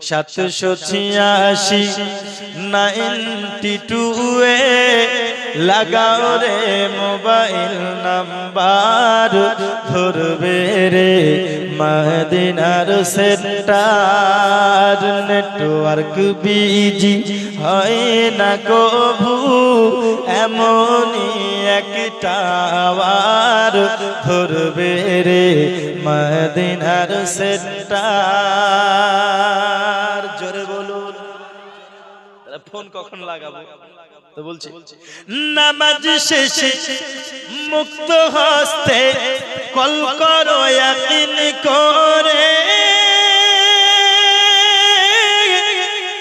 786 92 এ লাগাও রে mobile number, ধরবে রে মদিনার সেন্টার। নেটওয়ার্ক বিজি হয় না কভু, এমনই একটা আওয়ার, ধরবে রে মদিনার সেন্টার। জোরে বলুন, ফোন কখন লাগাবো? তো বলছি নামাজ শেষে মুক্ত হস্তে কল করো ইয়াকিন করে,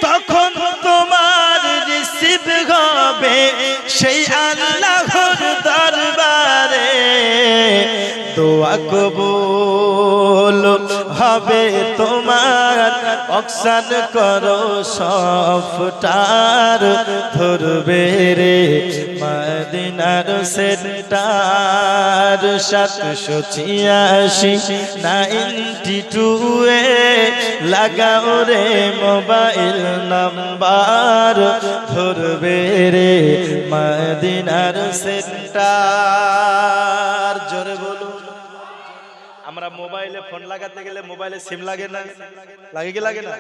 তখন তোমার রিসিভ হবে সেই আল্লাহর দরবারে। দোয়া কবুল হবে তোমার, অকসান করো সফটার, ধরবে রে মদিনার সেন্টার। 786 92 এ লাগাও রে মোবাইল নাম্বার, ধরবে রে মদিনার সেন্টার। জোরে বলুন। আমরা মোবাইলে ফোন লাগাতে গেলে মোবাইলে সিম লাগে না, লাগে কি লাগে না?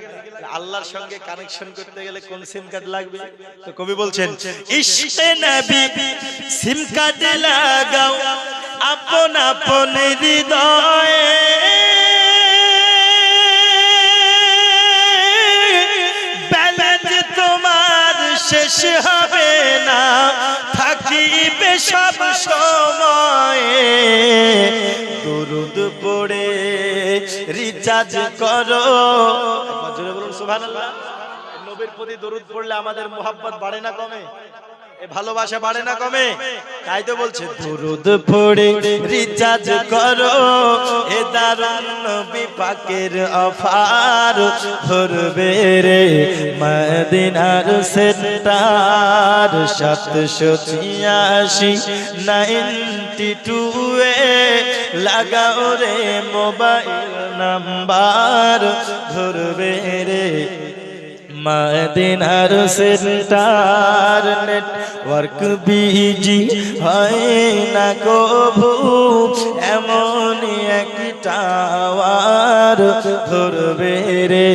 আল্লাহর সঙ্গে কানেকশন করতে গেলে কোন সিম কার্ড লাগবে? তো কবি বলছেন ইশকে নবী সিম কার্ড লাগাও আপন আপন হৃদয়ে, ব্যালেন্স তোমার শেষ হবে না, থাকিবে সব সময়ে। দরুদ পড়ে রিচার্জ করো, জোরে বলুন সুবহানাল্লাহ। নবীর প্রতি দরুদ পড়লে আমাদের মোহাব্বত বাড়ে না কমে? এ ভালোবাসা বাড়ে না কমে? তাই তো বলছে দরুদ পড়ে রিচার্জ করো, এ দারুন নবী পাকের অফার, ধরবে রে মদিনার সেন্টার। 786 92 এ লাগাও রে মোবাইল নাম্বার, ধরবে রে মদিনার সেন্টার। নেটওয়ার্ক বিজি হয় না কভু, এমনই একটা আওয়ার, ধরবে রে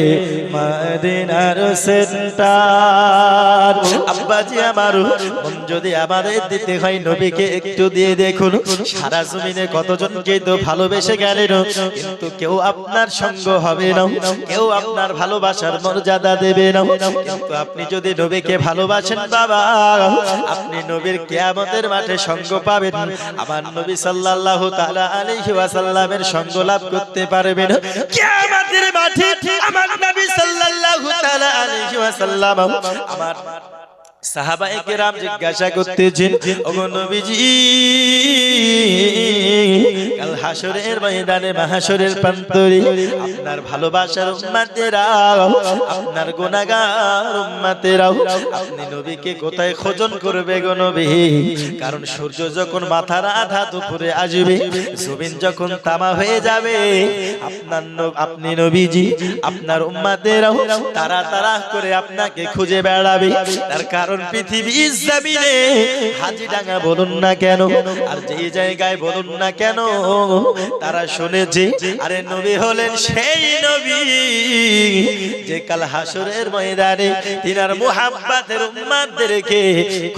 মদিনার সেন্টার। আব্বাজি আমার মন যদি আমাদের দিতে হয় নবীকে একটু দিয়ে দেখুন, সারা জমিনে কতজনকে তো ভালোবেসে গেলেন, কিন্তু কেউ আপনার সঙ্গ হবে না, কেউ আপনার ভালোবাসার মর্যাদা দেবে না। কিন্তু আপনি যদি নবীকে ভালোবাসেন বাবা, আপনি নবীর কিয়ামতের মাঠে সঙ্গ পাবেন। আমার নবী সাল্লাল্লাহু তাআলা আলাইহি ওয়াসাল্লামের সঙ্গ লাভ করতে পারবেন কিয়ামতের মাঠে। আমার নবী সাল্লাল্লাহু তাআলা আলাইহি ওয়াসাল্লাম আমার সাহাবায়ে কেরাম জিজ্ঞাসা করতেছেন, ওগো নবীজি, কাল হাসরের ময়দানে মাহশরের প্রান্তরে আপনার ভালোবাসার উম্মতেরা, আপনার গুনাহগার উম্মতেরা আপনি নবীকে কোথায় খোঁজন করবে গো নবী? কারণ সূর্য যখন মাথার আধা দুপুরে আসবে, জমিন যখন তামা হয়ে যাবে, আপনি নবীজি আপনার উম্মতেরা তারা তারা করে আপনাকে খুঁজে বেড়াবে। তার কারণ পৃথিবীর জমিনে হাজিডাঙ্গা বলুন না কেন, আর যেই জায়গায় বলুন না কেন, তারা শুনেছে আরে নবী হলেন সেই নবী যে কাল হাসরের ময়দানে তিনার মুহাব্বতের উম্মতদেরকে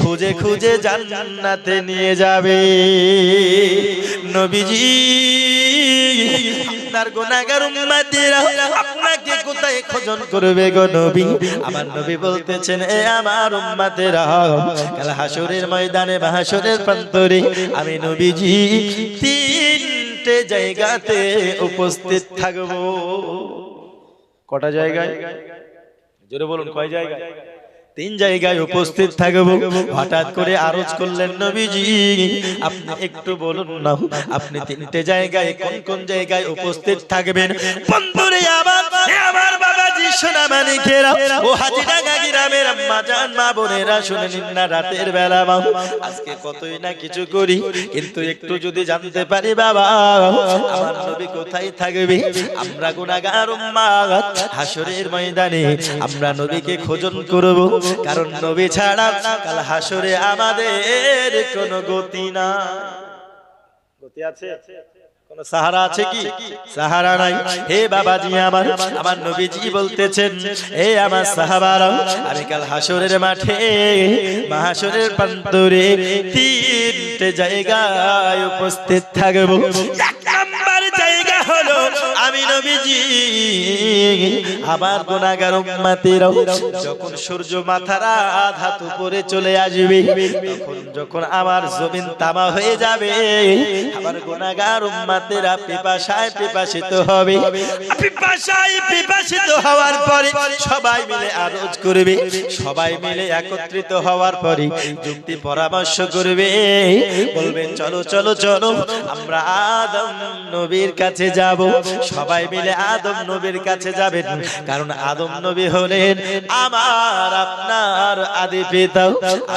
খুঁজে খুঁজে জান্নাতে নিয়ে যাবে। নবীজি আপনার গুনাহগার উম্মতেরা আপনাকে কোথায় খোঁজন করবে গো নবী? আমার নবী বলতেছেন, এ আমার উম্মতেরা, কাল হাসরের ময়দানে মাহশরের প্রান্তরে আমি নবীজি তিনটে জায়গাতে উপস্থিত থাকব। কটা জায়গায়? জোরে বলুন, কয় জায়গায়? তিন জায়গায় উপস্থিত থাকবো। হঠাৎ করে আরজ করলেন নবীজি আপনি একটু বলুন না আপনি তিনটে জায়গায় কোন কোন জায়গায় উপস্থিত থাকবেন। বন্ধুরে আমার বাবাজি সোনা মানিকেরা ও হাজিডাঙ্গা গ্রামের আম্মা জান মা বোনেরা শুনে নিন না, রাতের বেলা আজকে কতই না কিছু করি, কিন্তু একটু যদি জানতে পারি বাবা আমার নবী কোথায় থাকবে। আমরা গুনাহগার উম্মত হাসরের ময়দানে আমরা নবীকে খোঁজন করব, কারণ নবী ছাড়া কাল হাসরে আমাদের কোনো গতি না। গতি আছে? কোন সাহারা আছে কি? সাহারা নাই। হে বাবাজি আমার নবীজি বলতেছেন হে আমার সাহাবারা আমি কাল হাসরের মাঠে মাহশরের প্রান্তরে তিনটে জায়গায় উপস্থিত থাকব। এক নাম্বার জায়গা হলো আমি নবীজি আমার গুনাহগার উম্মতেরা যখন সূর্য মাথার আধা উপরে চলে আসবে, তখন যখন আমার জমিন তামা হয়ে যাবে, আমার গুনাহগার উম্মতেরা পিপাসায় পিপাসিত হবে। পিপাসায় পিপাসিত হওয়ার পরে সবাই মিলে আরজ করবে, সবাই মিলে একত্রিত হওয়ার পরে যুক্তি পরামর্শ করবে, বলবে চলো চলো চলো আমরা আদম নবীর কাছে যাব। সবাই মিলে আদম নবীর কাছে যাবেন, কারণ আদম নবী হলেন আমার আপনার আদি পিতা।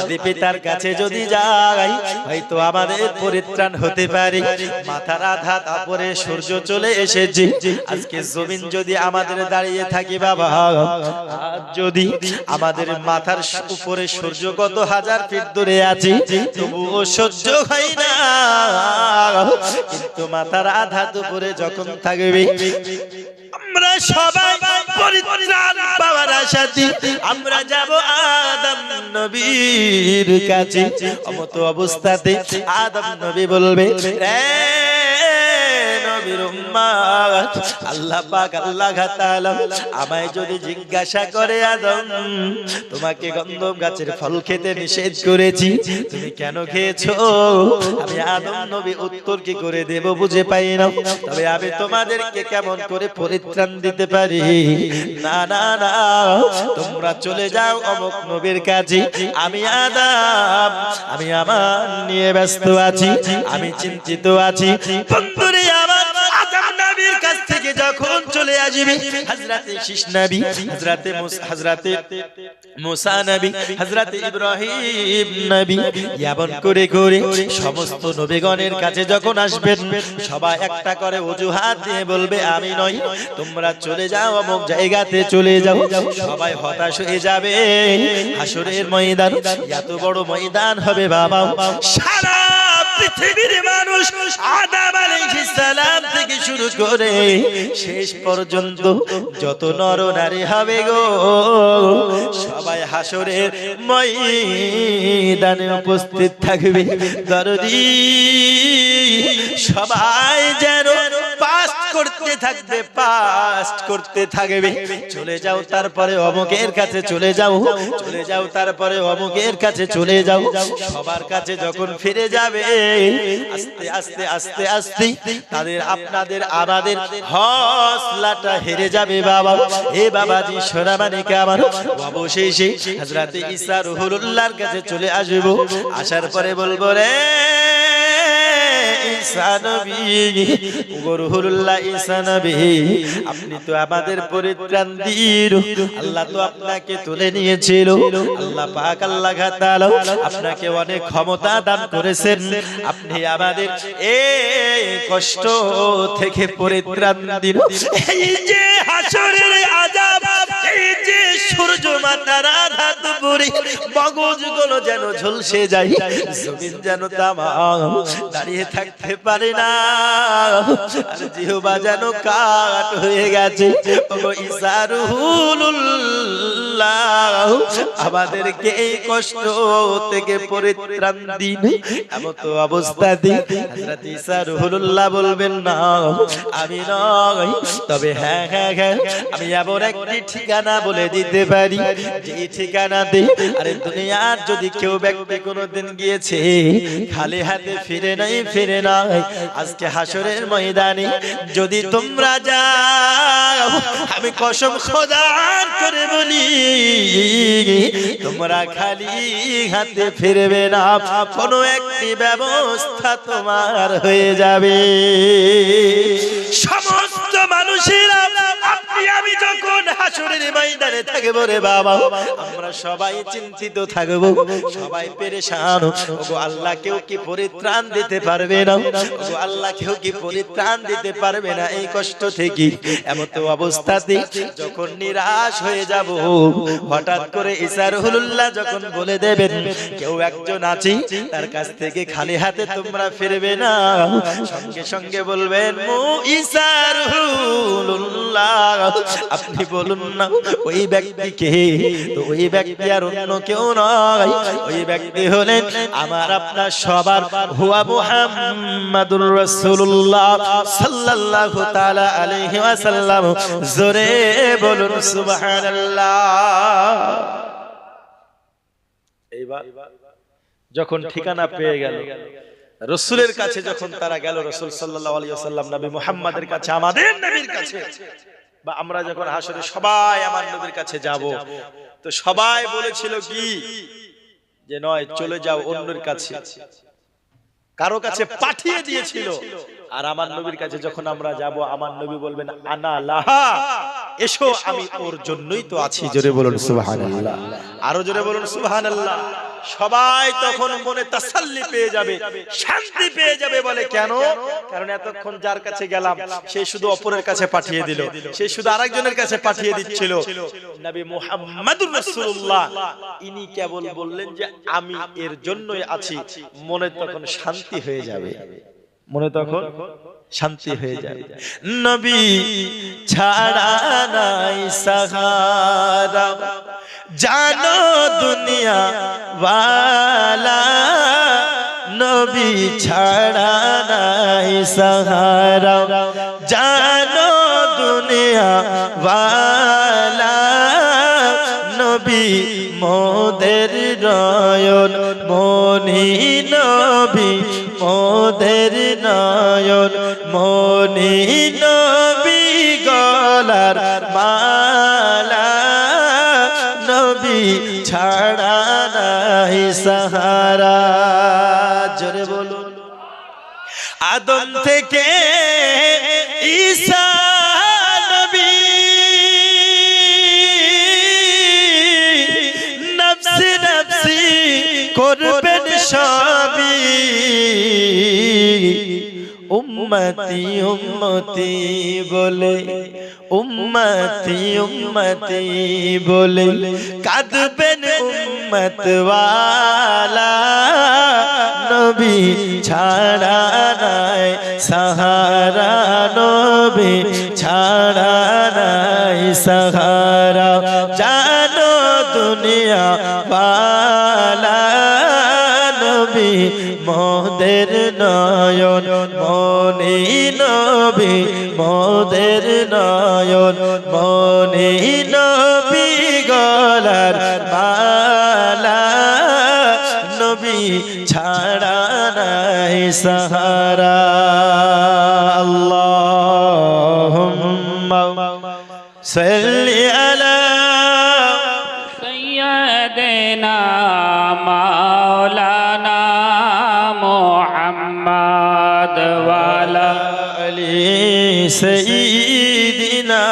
আদি পিতার কাছে যদি যাই হয়তো আমাদের পরিত্রাণ হতে পারে। মাথার আধা উপরে সূর্য চলে এসেছে, আজকে জমিন যদি আমাদের দাঁড়িয়ে থাকি বাবা, যদি আমাদের মাথার উপরে সূর্য কত হাজার ফিট দূরে আছে তবুও সহ্য হয় না, কিন্তু মাথার আধা উপরে যখন থাকবে আমরা সবাই পরিত্রাণ পাওয়ার আশাতে আমরা যাব আদম নবীর কাছে। অমত অবস্থাতে আদম নবী বলবে আল্লাহ পাক আল্লাহ তাআলা আমায় যদি জিজ্ঞাসা করে আদম তোমাকে গন্ধম গাছের ফল খেতে নিষেধ করেছি, তুমি কেন খেয়েছো? আমি আদম নবী উত্তর কি করে দেব বুঝে পাই না। তবে আমি তোমাদেরকে কেমন করে পরিত্রাণ দিতে পারি? না না না, তোমরা চলে যাও অমুক নবীর কাছে, আমি আদম আমি আমার নিয়ে ব্যস্ত আছি, আমি চিন্তিত আছি। বন্ধুরে আমার আদম নবীর কাছ থেকে যখন চলে আসবে হযরতে শীষ নবী, হযরতে মুসা নবী, হযরতে ইব্রাহিম নবী, এমন করে করে সমস্ত নবীগণের কাছে যখন আসবেন সবাই একটা করে অজুহাত দিয়ে বলবে আমি নই, তোমরা চলে যাও অমুক জায়গাতে চলে যাও। সবাই হতাশ হয়ে যাবে। হাসরের ময়দান এত বড় ময়দান হবে বাবা, সারা পৃথিবীর মানুষ আদম আলাইহিস সালাম থেকে শুরু করে শেষ পর্যন্ত যত নর নারী হবে গো সবাই হাসরের ময়দানে উপস্থিত থাকবে। দরদি সবাই যেন পাস্ট করতে থাকবে, পাস্ট করতে থাকবে। চলে যাও তারপরে অমুকের কাছে চলে যাও, চলে যাও তারপরে অমুকের কাছে চলে যাও। সবার কাছে যখন ফিরে যাবে আস্তে আস্তে আস্তে আস্তে তাদের আপনাদের আমাদের হৌসলাটা হেরে যাবে বাবা। এ বাবাজি সোনা মানিকে আমার অবশেষে হযরতে ঈসা রুহুল্লাহর কাছে চলে আসব। আসার পরে বলবো রে ঈসা নবী, রুহুল্লাহ ঈসা নবী আপনি তো আমাদের পরিত্রাণ দিন, আল্লাহ তো আপনাকে তুলে নিয়েছিল। আল্লাহ পাক আল্লাহ তাআলা আপনাকে অনেক ক্ষমতা দান করেছেন, আপনি আমাদের এই কষ্ট থেকে পরিত্রাণ দিন। এই যে হাসরের আযাব, এই যে সূর্য মাথার আধা উপরে মগজগুলো যেন ঝলসে যায়, জমিন যেন তামা দাঁড়িয়ে থাকতে পারে না, আর জিহ্বা যেন কাঠ হয়ে গেছে। ও ঈসা রুহুল্লাহ আমাদেরকে এই কষ্ট থেকে পরিত্রাণ দিন। এমন তো অবস্থাতে হযরত ঈসা রুহুল্লাহ বলবেন না আমি নই, তবে হ্যাঁ হ্যাঁ হ্যাঁ আমি এমন একটি ঠিকানা বলে দিতে পারি যে ঠিকানাতে আরে দুনিয়ার যদি কেউ ব্যক্তি কোনোদিন গিয়েছে খালি হাতে ফিরে নাই, ফিরে নাই। আজকে হাসরের ময়দানে যদি তোমরা যাও আমি কসম খোদার করে বলি তোমরা খালি হাতে ফিরবে না, কোনো একটি ব্যবস্থা তোমার হয়ে যাবে। সমস্ত মানুষেরা আপনি আমি যখন হাসরের ময়দানে থাকব রে বাবা, আমরা সবাই চিন্তিত থাকব, সবাই পেরেশান। ওগো আল্লাহ, কেউ কি পরিত্রাণ দিতে পারবে না? ওগো আল্লাহ, কেউ কি পরিত্রাণ দিতে পারবে না এই কষ্ট থেকে? এমন তো অবস্থাতে যখন নিরাশ হয়ে যাব, হঠাৎ করে ঈসা রুহুল্লাহ যখন বলে দেবেন কেউ একজন আছে, তার কাছ থেকে খালি হাতে তোমরা ফিরবে না, সঙ্গে সঙ্গে বলবেন ঈসা রুহুল্লাহ, আপনি বলুন না ওই ব্যক্তিকে। তো ওই ব্যক্তি আর অন্য কেউ নয়, ওই ব্যক্তি হলেন আমার আপনার সবার হুয়া মুহাম্মাদুর রাসূলুল্লাহ সাল্লাল্লাহু তাআলা আলাইহি ওয়াসাল্লাম। জোরে বলুন সুবহানাল্লাহ। এইবার যখন ঠিকানা পেয়ে গেল, রাসূলের কাছে যখন তারা গেল, রাসূল সাল্লাল্লাহু আলাইহি ওয়াসাল্লাম নবী মুহাম্মাদের কাছে, আমাদের নবীর কাছে, বা আমরা যখন হাসরে সবাই আমার নবীর কাছে যাব, তো সবাই বলেছিল কি যে নয় চলে যাও অন্যের কাছে, কারো কাছে পাঠিয়ে দিয়েছিল। আর আমার নবীর কাছে যখন আমরা যাব, আমার নবী বলবেন আনা লাহা, এসো আমি ওর জন্যই তো আছি। জোরে বলুন সুবহানাল্লাহ, আরো জোরে বলুন সুবহানাল্লাহ। সবাই তখন মনে তাসাল্লি পেয়ে যাবে, শান্তি পেয়ে যাবে। বলে কেন? কারণ এতক্ষণ যার কাছে গেলাম সে শুধু অপরের কাছে পাঠিয়ে দিল, সে শুধু আরেকজনের কাছে পাঠিয়ে দিচ্ছিল। নবী মুহাম্মাদুর রাসূলুল্লাহ ইনি কেবল বললেন যে আমি এর জন্যই আছি, মনে তখন শান্তি হয়ে যাবে, মনে তখন শান্তি হয়ে যাবে। নবী ছাড়া নাই সাহারা, জানো দুনিয়া ওয়ালা, নবী ছাড়া নাই সাহারা, জানো দুনিয়া ওয়ালা, নবী মোদের নয়ন মনি, নবী মোদের নয়ন মনি, নবী গলার মালা, নবী ছাড়া নাই সাহারা। জোরে বলুন। আদম থেকে ঈসা নবী, নফসি নফসি করবেন সবই, উম্মতি উম্মতি বলে, উম্মতি উম্মতি বলে কাঁদবেন উম্মতওয়ালা, নবী ছাড়া নাই সাহারা, নবী ছাড়া নাই সাহারা, জানো দুনিয়া ওয়ালা, নবী মোদের নয়ন মনি, নবী মোদের নয়ন মনি, নবী গলার মালা, নবী ছাড়া নাই সাহারা। আল্লাহুম্মা সাল্লি আলা সাইয়্যিদিনা মাওলানা মুহাম্মদ ওয়া আলা আলি সাইয়্যিদিনা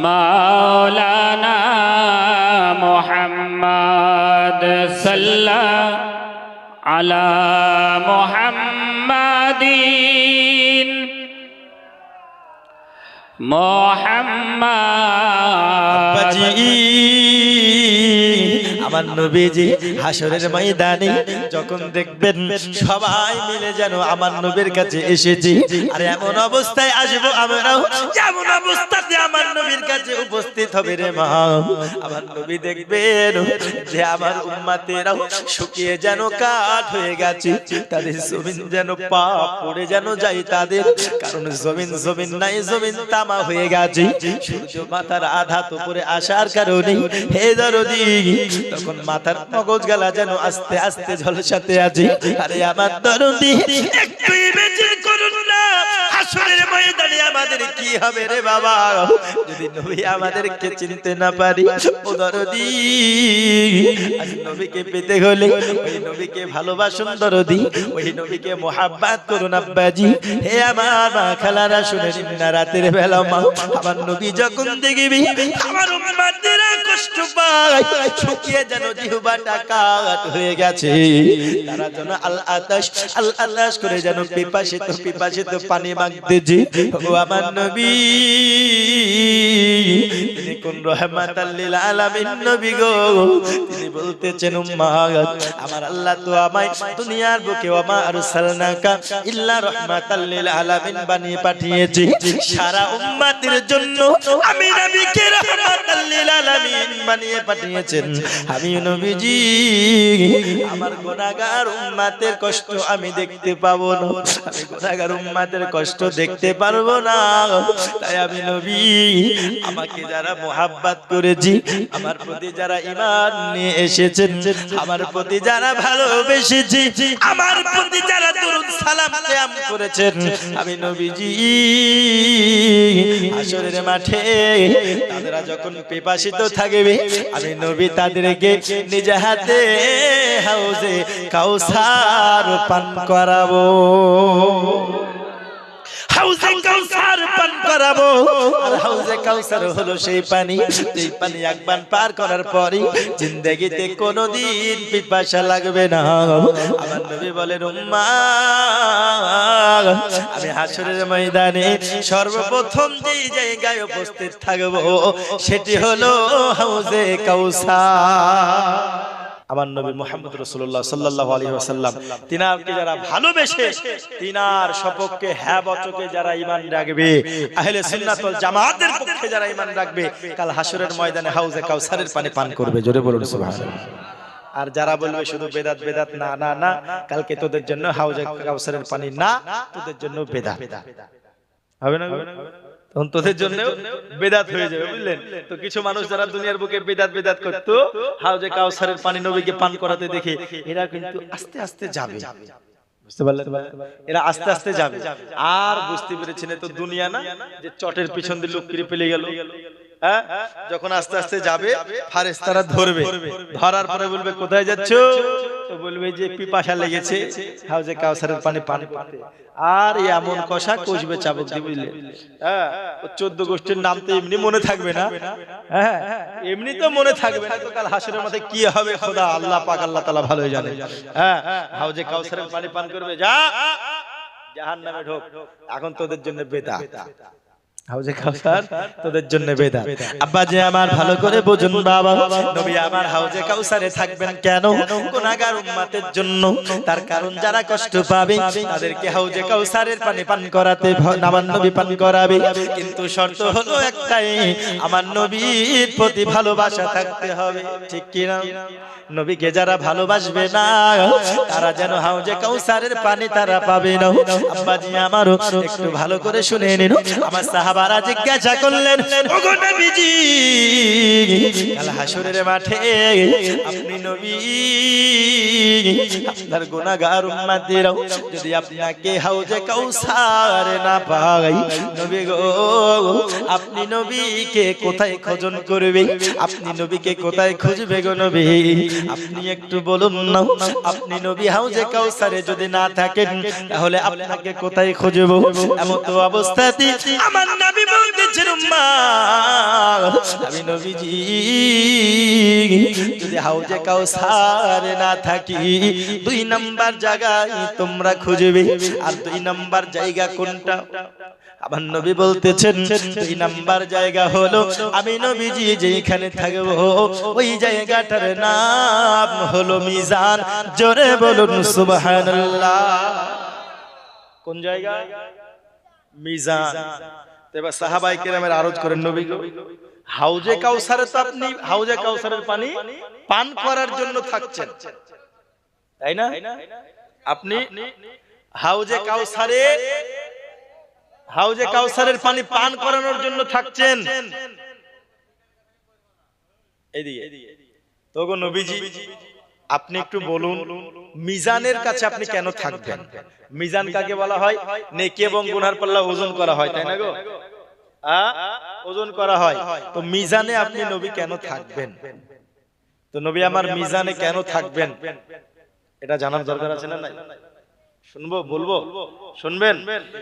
মাওলানা মুহাম্মদ সাল্লাল্লাহু আলা মুহাম্মাদিন মুহাম্মদ। আমার নবীজি হাসরের ময়দানে যখন দেখবেন সবাই মিলে যেন আমার নবীর কাছে এসেছি, আর এমন অবস্থায় আসবো আমরাও, যেমন অবস্থাতে আমার নবীর কাছে উপস্থিত হবে রে মা। আমার নবী দেখবেন যে আমার উম্মতেরাও শুকিয়ে যেন কাঠ হয়ে গেছে, তাদের জমিন যেন পা পড়ে যেন যায় তাদের, কারণ জমিন নাই, জমিন তামা হয়ে গেছে। সূর্য মাথার আধা তো উপরে আসার কারণে হে দরদি তখন মাথার মগজ গালা যেন আস্তে আস্তে ঝলসাতে আছে। আরে আমার দরদি একটু ইমেজিন করুন না, হাসরের ময়দানে আমাদের কি হবে রে বাবা যদি নবী আমাদেরকে চিনতে না পারি ও দরদি আজ নবীকে পেতে হলে ওই নবীকে ভালোবাসুন দরদি ওই নবীকে মোহাব্বত করুন আব্বাজি হে আমার মা খালারা শুনে নিন না রাতের বেলা মা আমার নবী যখন দেখবি আমার উম্মতেরা কষ্ট পায় শুকিয়ে যেন জিহ্বাটা কাট হয়ে গেছে তারা যেন আল আতাশ করে যেন পিপাসিত পানি মাগতেছে ও আমার নবী তিনি কোন রহমাতাল লিল আলামিন নবী গো তিনি বলতেছেন উম্মাত আমার আল্লাহ তো আমায় দুনিয়ার বুকে ওমা আরসালনাকা ইল্লা রাহমাতাল লিল আলামিন বানিয়ে পাঠিয়েছে সারা উম্মতের জন্য আমি নবীকে রাহমাতাল লিল আলামিন বানিয়ে পাঠিয়েছেন আমি নবীজি আমার গুনাহগার উম্মতের কষ্ট আমি দেখতে পাবো না আমি গুনাহগার উম্মতের কষ্ট দেখতে পারবো না তাই আমি নবী আমাকে যারা মোহাব্বত করেছি আমার প্রতি যারা ঈমান নিয়ে এসেছেন আমার প্রতি যারা ভালোবেসেছি আমার প্রতি যারা দরুদ সালাম কিয়াম করেছেন আমি নবীজি হাসরের মাঠে তারা যখন পিপাসিত থাকবে আমি নবী তাদেরকে নিজ হাতে হাউজে কাউসার পান করাবো হাউজে কাউসার পান করাবো আর হাউজে কাউসার হলো সেই পানি যেই পানি একবার পার করার পরে জিন্দেগিতে কোনোদিন পিপাসা লাগবে না আমার নবী বলেন উম্মাহ আমি হাসরের ময়দানে সর্বপ্রথম যেই জায়গায় উপস্থিত থাকবো সেটি হলো হাউজে কাউসার আমার নবী মুহাম্মদ রাসূলুল্লাহ সাল্লাল্লাহু আলাইহি ওয়াসাল্লাম তিনারকে যারা ভালোবেসে তিনার সপক্ষে হ্যাঁ বচকে যারা ঈমান রাখবে আহলে সুন্নাত ওয়াল জামাতের পক্ষে যারা ঈমান রাখবে কাল হাসরের ময়দানে হাউজে কাউসারের পানি পান করবে জোরে বলুন সুবহানাল্লাহ আর যারা বলবে শুধু বেদাত না না না কালকে তোদের জন্য হাউজে কাউসারের পানি না তোদের জন্য বেদাত হবে না তখন তোদের জন্য বেদাত হয়ে যাবে বুঝলেন তো কিছু মানুষ যারা দুনিয়ার বুকে বেদাত করতো হাউজে কাউসারের পানি নবীকে পান করাতে দেখে এরা কিন্তু আস্তে আস্তে যাবে বুঝতে পারলেন এরা আস্তে আস্তে যাবে আর বুঝতে পেরেছেন তো দুনিয়া না যে চটের পিছন দিয়ে লুকিয়ে পেলে গেল হ্যাঁ যখন আস্তে আস্তে যাবে ফেরেশতারা ধরবে ধরার পরে বলবে কোথায় যাচ্ছো তো বলবে যে পিপাসা লেগেছে হাউজে কাউসারের পানি পান করতে আর এমন কষা কষবে চাবুক দিয়ে বুঝলে হ্যাঁ 14 গোষ্ঠীর নাম তো এমনি মনে থাকবে না হ্যাঁ এমনি তো মনে থাকবে না তো কাল হাসরের মাঠে কি হবে খোদা আল্লাহ পাক আল্লাহ তাআলা ভালোই জানে হ্যাঁ হাউজে কাউসারের পানি পান করবে যা জাহান্নামে ঢোক এখন তোদের জন্য বেদাত হাউজে কাউসার তোদের জন্য বেদাত আব্বা যে আমার ভালো করে বুঝুন বাবা নবী আমার হাউজে কাউসারে থাকবেন কেন গুনাহগার উম্মতের জন্য তার কারণ যারা কষ্ট পাবে তাদেরকে হাউজে কাউসারের পানি পান করাতে আমার নবী পান করাবে কিন্তু শর্ত হলো একটাই আমার নবীর প্রতি ভালোবাসা থাকতে হবে ঠিক কি না নবীকে যারা ভালোবাসবে না তারা যেন হাউজে কাউসারের পানি তারা পাবে না আব্বা জি আমারও একটু ভালো করে শুনে নিন আমার সাহাবারা জিজ্ঞাসা করলেন ওগো নবীজি কাল হাসরের মাঠে আপনি নবী আপনার গুনাহগার উম্মতেরা যদি আপনাকে হাউজে কাউসার না পায় নবী গো আপনি নবীকে কোথায় খোঁজন করবে আপনি নবীকে কোথায় খুঁজবে গো নবী আপনি একটু বলুন না আপনি নবী হাউজে কাউসারে যদি না থাকেন তাহলে আপনাকে কোথায় খুঁজবো এমন তো অবস্থাতে আমার নবী বলতেছেন উম্মাহ আমি নবীজি যদি হাউজে কাউসারে না থাকি 2 নাম্বার জায়গায় তোমরা খুঁজবে আর 2 নাম্বার জায়গা কোনটা আমার নবী বলতেছেন 2 নাম্বার জায়গা হলো আমি নবীজি যেখানে থাকবো ওই জায়গাটার নাম হলো মিজান জোরে বলুন সুবহানাল্লাহ কোন জায়গা মিজান এবার সাহাবায়ে কেরামের আরজ করেন নবী গো হাউজে কাউসারে তো আপনি হাউজে কাউসারের পানি পান করার জন্য থাকছেন তাই না আপনি হাউজে কাউসারের পানি পান করানোর জন্য থাকছেন এইদিকে তো গো নবীজি আপনি একটু বলুন মিজানের কাছে আপনি কেন থাকবেন? মিজান কাকে বলা হয়? নেকি এবং গুনার পাল্লা ওজন করা হয়, তাই না গো? ওজন করা হয়। তো মিজানে আপনি নবী কেন থাকবেন? তো নবী আমার মিজানে কেন থাকবেন এটা জানার দরকার আছে না নাই? শুনবো, বলবো, শুনবেন?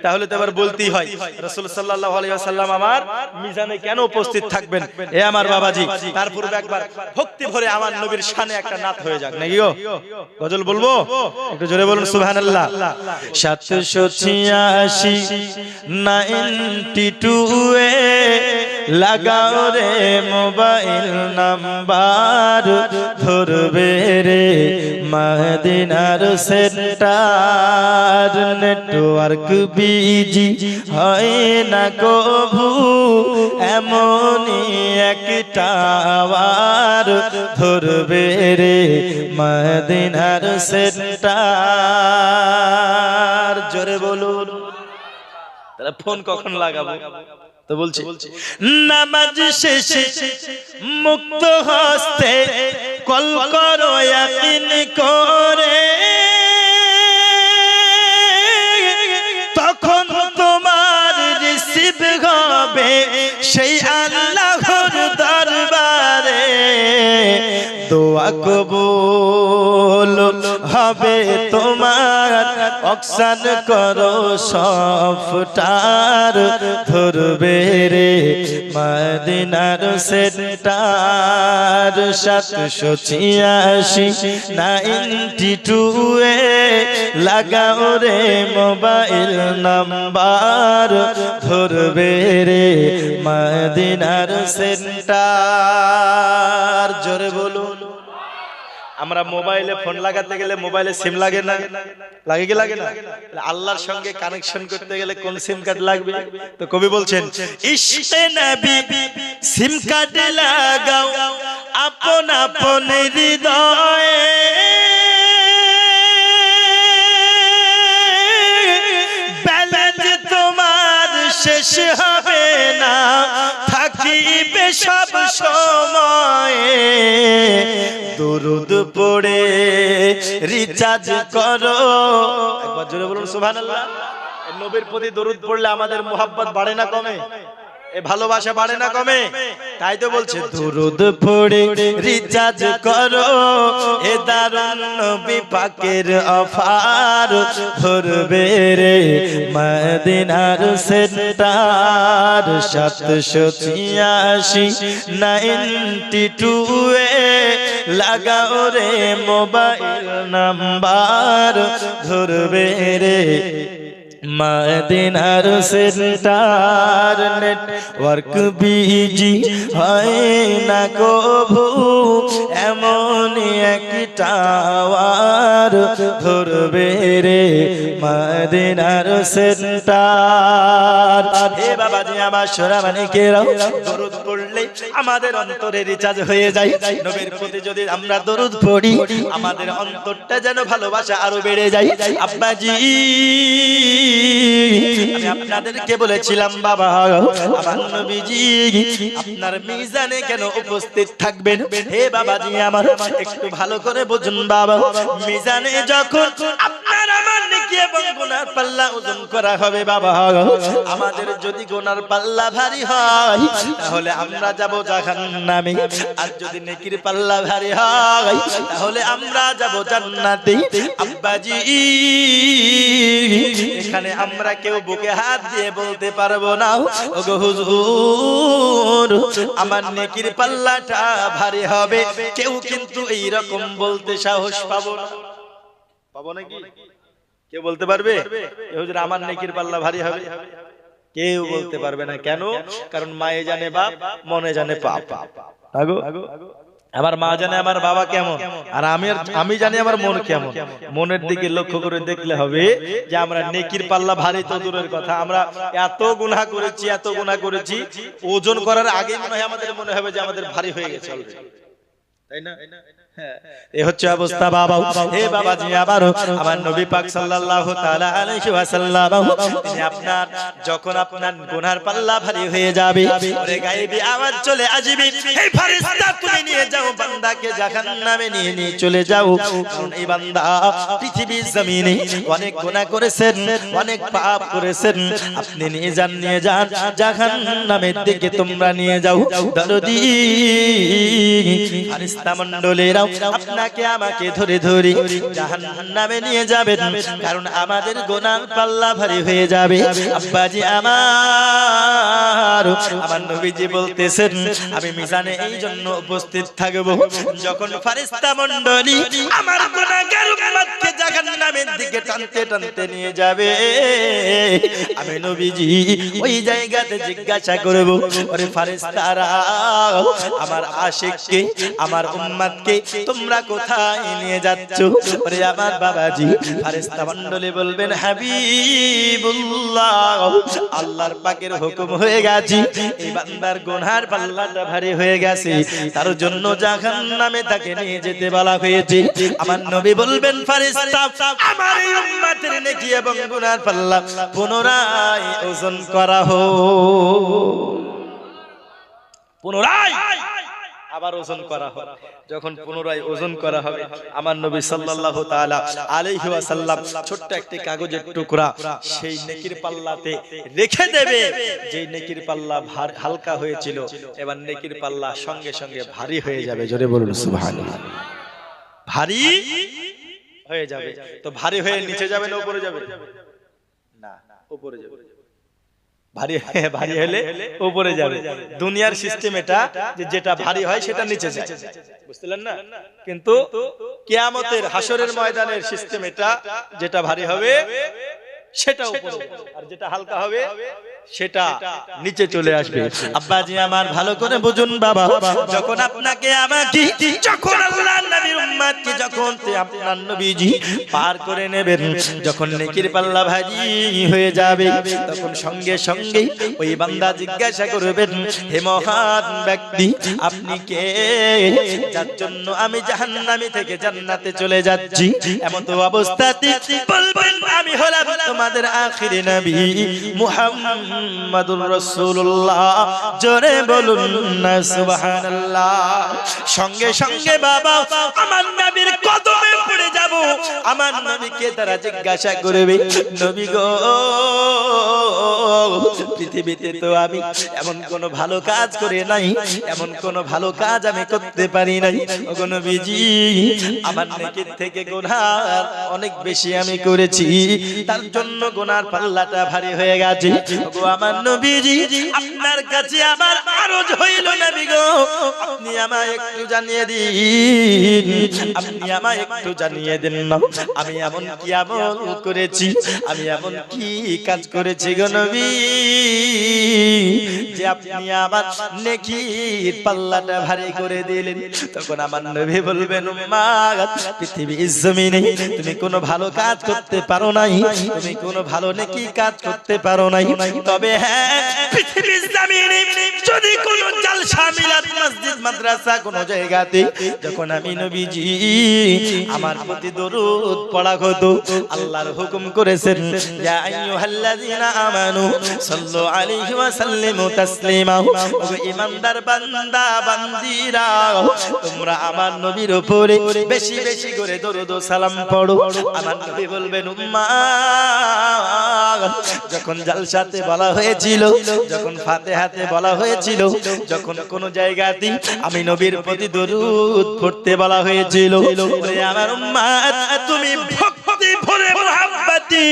তাহলে তো এবার বলতেই হয় রাসূল সাল্লাল্লাহু আলাইহি ওয়াসাল্লাম আমার মিজানে কেন উপস্থিত থাকবেন। এ আমার বাবাজি, তার পূর্বে একবার ভক্তি ভরে আমার নবীর শানে একটা নাত হয়ে যাক নাকি গো? গজল বলবো? একটু জোরে বলুন সুবহানাল্লাহ। 786 এ লাগাও রে মোবাইল নাম্বার, ধরবে রে মদিনার সেন্টার। নেটওয়ার্ক বিজি হয় না কভু, এমনই একটা আওয়ার, ধরবে রে মদিনার সেন্টার। জোরে বলুন। তাহলে ফোন কখন লাগাবো? তো বলছি নামাজ শেষে মুক্ত হস্তে কল করো ইয়াকিন করে, তখন তোমার রিসিভ হবে সেই আল্লাহর দরবারে। দোয়া কবুল হবে তোমার, অকসান করো সফটার, ধরবে রে মদিনার সেন্টার। 786 এ লাগাও রে মোবাইল নাম্বার, ধরবে রে মদিনার সেন্টার। জোরে বলুন। আমরা মোবাইলে ফোন লাগাতে গেলে মোবাইলে সিম লাগে না? লাগে কি লাগে না? আল্লাহর সঙ্গে কানেকশন করতে গেলে কোন সিম কার্ড লাগবে? তো কবি বলছেন ইশকে নবী সিম কার্ড লাগাও আপন আপন হৃদয়ে, ব্যালেন্স তোমার শেষ হবে না, থাকিবে সব সময়ে। দরুদ পড়ে রিচার্জ করো। একবার জোরে বলুন সুবহানাল্লাহ। নবীর প্রতি দরুদ পড়লে আমাদের মুহাব্বত বাড়ে না কমে? এ ভালোবাসা বাড়ে না কমে? তাই তো বলছে দরুদ পড়ে রিচার্জ করো, এ দারুন নবী পাকের অফার, ধরবে রে মদিনার সেন্টার। 786 এ লাগাও রে মোবাইল নাম্বার, ধরবে রে মদিনার সেন্টার। নেটওয়ার্ক বিজি হয় না কভু, এমনই একটা আওয়ার, ধরবে রে মদিনার সেন্টার। হে বাবাজি আমার সোনামানিকেরাও, দরুদ পড়লে আমাদের অন্তরে রিচার্জ হয়ে যায়। নবীর প্রতি যদি আমরা দরুদ পড়ি আমাদের অন্তরটা যেন ভালোবাসা আরো বেড়ে যায়। আব্বাজি আমি আপনাদেরকে বলেছিলাম বাবা আমার নবীজি আপনার মিজানে কেন উপস্থিত থাকবেন? হে বাবাজি আমার একটু ভালো করে বুঝুন বাবা, মিজানে যখন আপনার আমার নেকি এবং গুনার পাল্লা ওজন করা হবে বাবা, আমাদের যদি গুনার পাল্লা ভারী হয় তাহলে আমরা যাব জাহান্নামে, আর যদি নেকির পাল্লা ভারী হয় তাহলে আমরা যাব জান্নাতে। আব্বাজি এখানে আমরা কেউ বুকে হাত দিয়ে বলতে পারবো না ওগো হুজুর আমার নেকির পাল্লাটা ভারী হবে, কেউ কিন্তু এই রকম বলতে সাহস পাবো না। পাবো নাকি? কেউ বলতে পারবে হুজুর আমার নেকির পাল্লা ভারী হবে? কেউ বলতে পারবে না। কেন? কারণ মায়ে জানে বাপ, মনে জানে পাপ। আমার মা জানে আমার বাবা কেমন, আর আমি জানি আমার মন কেমন। মনের দিকে লক্ষ্য করে দেখলে হবে যে আমরা নেকির পাল্লা ভারী তো দূরের কথা, আমরা এত গুনাহ করেছি, ওজন করার আগে মনে হয় আমাদের মনে হবে যে আমাদের ভারী হয়ে গেছে অলরেডি, তাই না? এই হচ্ছে অবস্থা বাবা। হে বাবাজি আমার নবী পাক সাল্লাল্লাহু তাআলা আলাইহি ওয়াসাল্লাম তিনি আপনার যখন আপনার গুনার পাল্লা ভারী হয়ে যাবে ওরে গায়েবী আওয়াজ চলে আসবে, হে ফেরেশতা তুমি নিয়ে যাও, বান্দাকে জাহান্নামে নিয়ে চলে যাও। কারণ এই বান্দা পৃথিবীর জমিনে অনেক গুনাহ করেছেন, অনেক পাপ করেছেন। আপনি নিয়ে যান জাহান্নামের দিকে তোমরা নিয়ে যাও। দরদি ফেরেশতা মণ্ডলীরা আপনাকে আমাকে ধরে ধরে জাহান্নামে নিয়ে যাবেন, কারণ আমাদের গুনাহ পাল্লা ভারী হয়ে যাবে। আব্বাজি আমার নবীজি বলতেছেন, আমি মিজানে এই জন্য উপস্থিত থাকব, যখন ফেরেশতা মণ্ডলী আমার গুনাহগার উম্মতকে জাহান্নামের দিকে টানতে টানতে নিয়ে যাবে, আমি নবীজি ওই জায়গাতে জিজ্ঞাসা করব, ওরে ফেরেশতারা, আমার আশিককে, আমার উম্মতকে তোমরা কোথায় নিয়ে যাচ্ছ? ওরে আমার বাবাজি, ফেরেশতা মণ্ডলী বলবেন, হাবিবুল্লাহ, আল্লাহর পাকের হুকুম হয়ে গেছে, এই বান্দার গুনার পাল্লাটা ভারী হয়ে গেছে, তার জন্য জাহান্নামে তাকে নিয়ে যেতে বলা হয়েছে। আমার নবী বলবেন, ফেরেশতা, আমার এই উম্মতের নেকি এবং গুনার পাল্লা পুনরায় ওজন করা হোক। পুনরায় আবার ওজন করা হবে। যখন পুনরায় ওজন করা হবে, আমার নবী সাল্লাল্লাহু তাআলা আলাইহি ওয়াসাল্লাম ছোট্ট একটি কাগজের টুকরা সেই নেকির পাল্লাতে রেখে দেবে, যেই নেকির পাল্লা হালকা হয়েছিল, এবার নেকির পাল্লা সঙ্গে সঙ্গে ভারী হয়ে যাবে। জোরে বলুন সুবহানাল্লাহ। ভারী হয়ে যাবে। তো ভারী হয়ে নিচে যাবে না উপরে যাবে? না, উপরে যাবে। ভারী হলে উপরে যাবে। দুনিয়ার সিস্টেম এটা, যে যেটা ভারী হয় সেটা নিচে যায়, বুঝলেন না? কিন্তু কিয়ামতের হাসরের ময়দানের সিস্টেম এটা, যেটা ভারী হবে সেটা উপরে, আর যেটা হালকা হবে সেটা নিচে চলে আসবে। আব্বাজি আমার ভালো করে বুঝুন বাবা, যখন আপনাকে আমাকে, যখন আল্লাহর নবীর উম্মতকে যখন আপনার নবীজি পার করে নেবেন, যখন নেকির পাল্লা ভারী হয়ে যাবে, তখন সঙ্গে সঙ্গে ওই বান্দা জিজ্ঞাসা করবেন, হে মহান ব্যক্তি, আপনি কে, যার জন্য আমি জাহান্নামী থেকে জান্নাতে চলে যাচ্ছি? এমন তো অবস্থাতে বলবেন, আমি হলাম তোমাদের আখিরি নবী মুহাম্মাদুর রাসূলুল্লাহ। জোরে বলুন না সুবহানাল্লাহ। সঙ্গে সঙ্গে বাবা আমার নবীর কদমে পড়ে যাব। আমার নবীকে তারা জিজ্ঞাসা করবে, নবী গো, পৃথিবীতে তো আমি এমন কোন ভালো কাজ করে নাই, এমন কোন ভালো কাজ আমি করতে পারি নাই। ওগো নবীজি, আমার নেকির থেকে গুনাহ অনেক বেশি আমি করেছি, তার জন্য গুনার পাল্লাটা ভারী হয়ে গেছে। ওগো আমার নবীজি, আপনার কাছে আমার আরজ হইল, নবী গো, আপনি আমায় একটু জানিয়ে দিন, আপনি আমায় একটু জানিয়ে দেন না, আমি এমন কি আমল করেছি, আমি এমন কি কাজ করেছি গো নবী, যে আপনি আমার নেকির পাল্লাটা ভারী করে দিলেন। তখন আমার নবী বলবেন, উম্মাত, পৃথিবীর জমিনে তুমি কোনো ভালো কাজ করতে পারো নাই, তুমি কোনো ভালো নেকি কাজ করতে পারো নাই, তবে হ্যাঁ, পৃথিবীর জমিনে যদি কোনো জালসা মিলাদ মসজিদ মাদ্রাসা কোনো জায়গাতে যখন আমি নবীজি আমার প্রতি দরুদ পড়া হতো, আল্লাহর হুকুম করেছেন, ইয়া আইয়ুহাল্লাযীনা আমানু সাল্লু আলাইহি ওয়া সাল্লিমু তাসলিমা। ও ঈমানদার বান্দা বান্দীরা, তোমরা আমার নবীর উপরে বেশি বেশি করে দরুদ ও সালাম পড়ো। আমার নবী বলবেন, উম্মাত, যখন জালসাতে বলা হয়েছিল, যখন ফাতিহাতে বলা হয়েছিল, যখন কোন জায়গাতে আমি নবীর প্রতি দরুদ পড়তে বলা হয়েছিল, ওরে আমার উম্মাত, তুমি ভক্তি ভরে মুহাব্বতি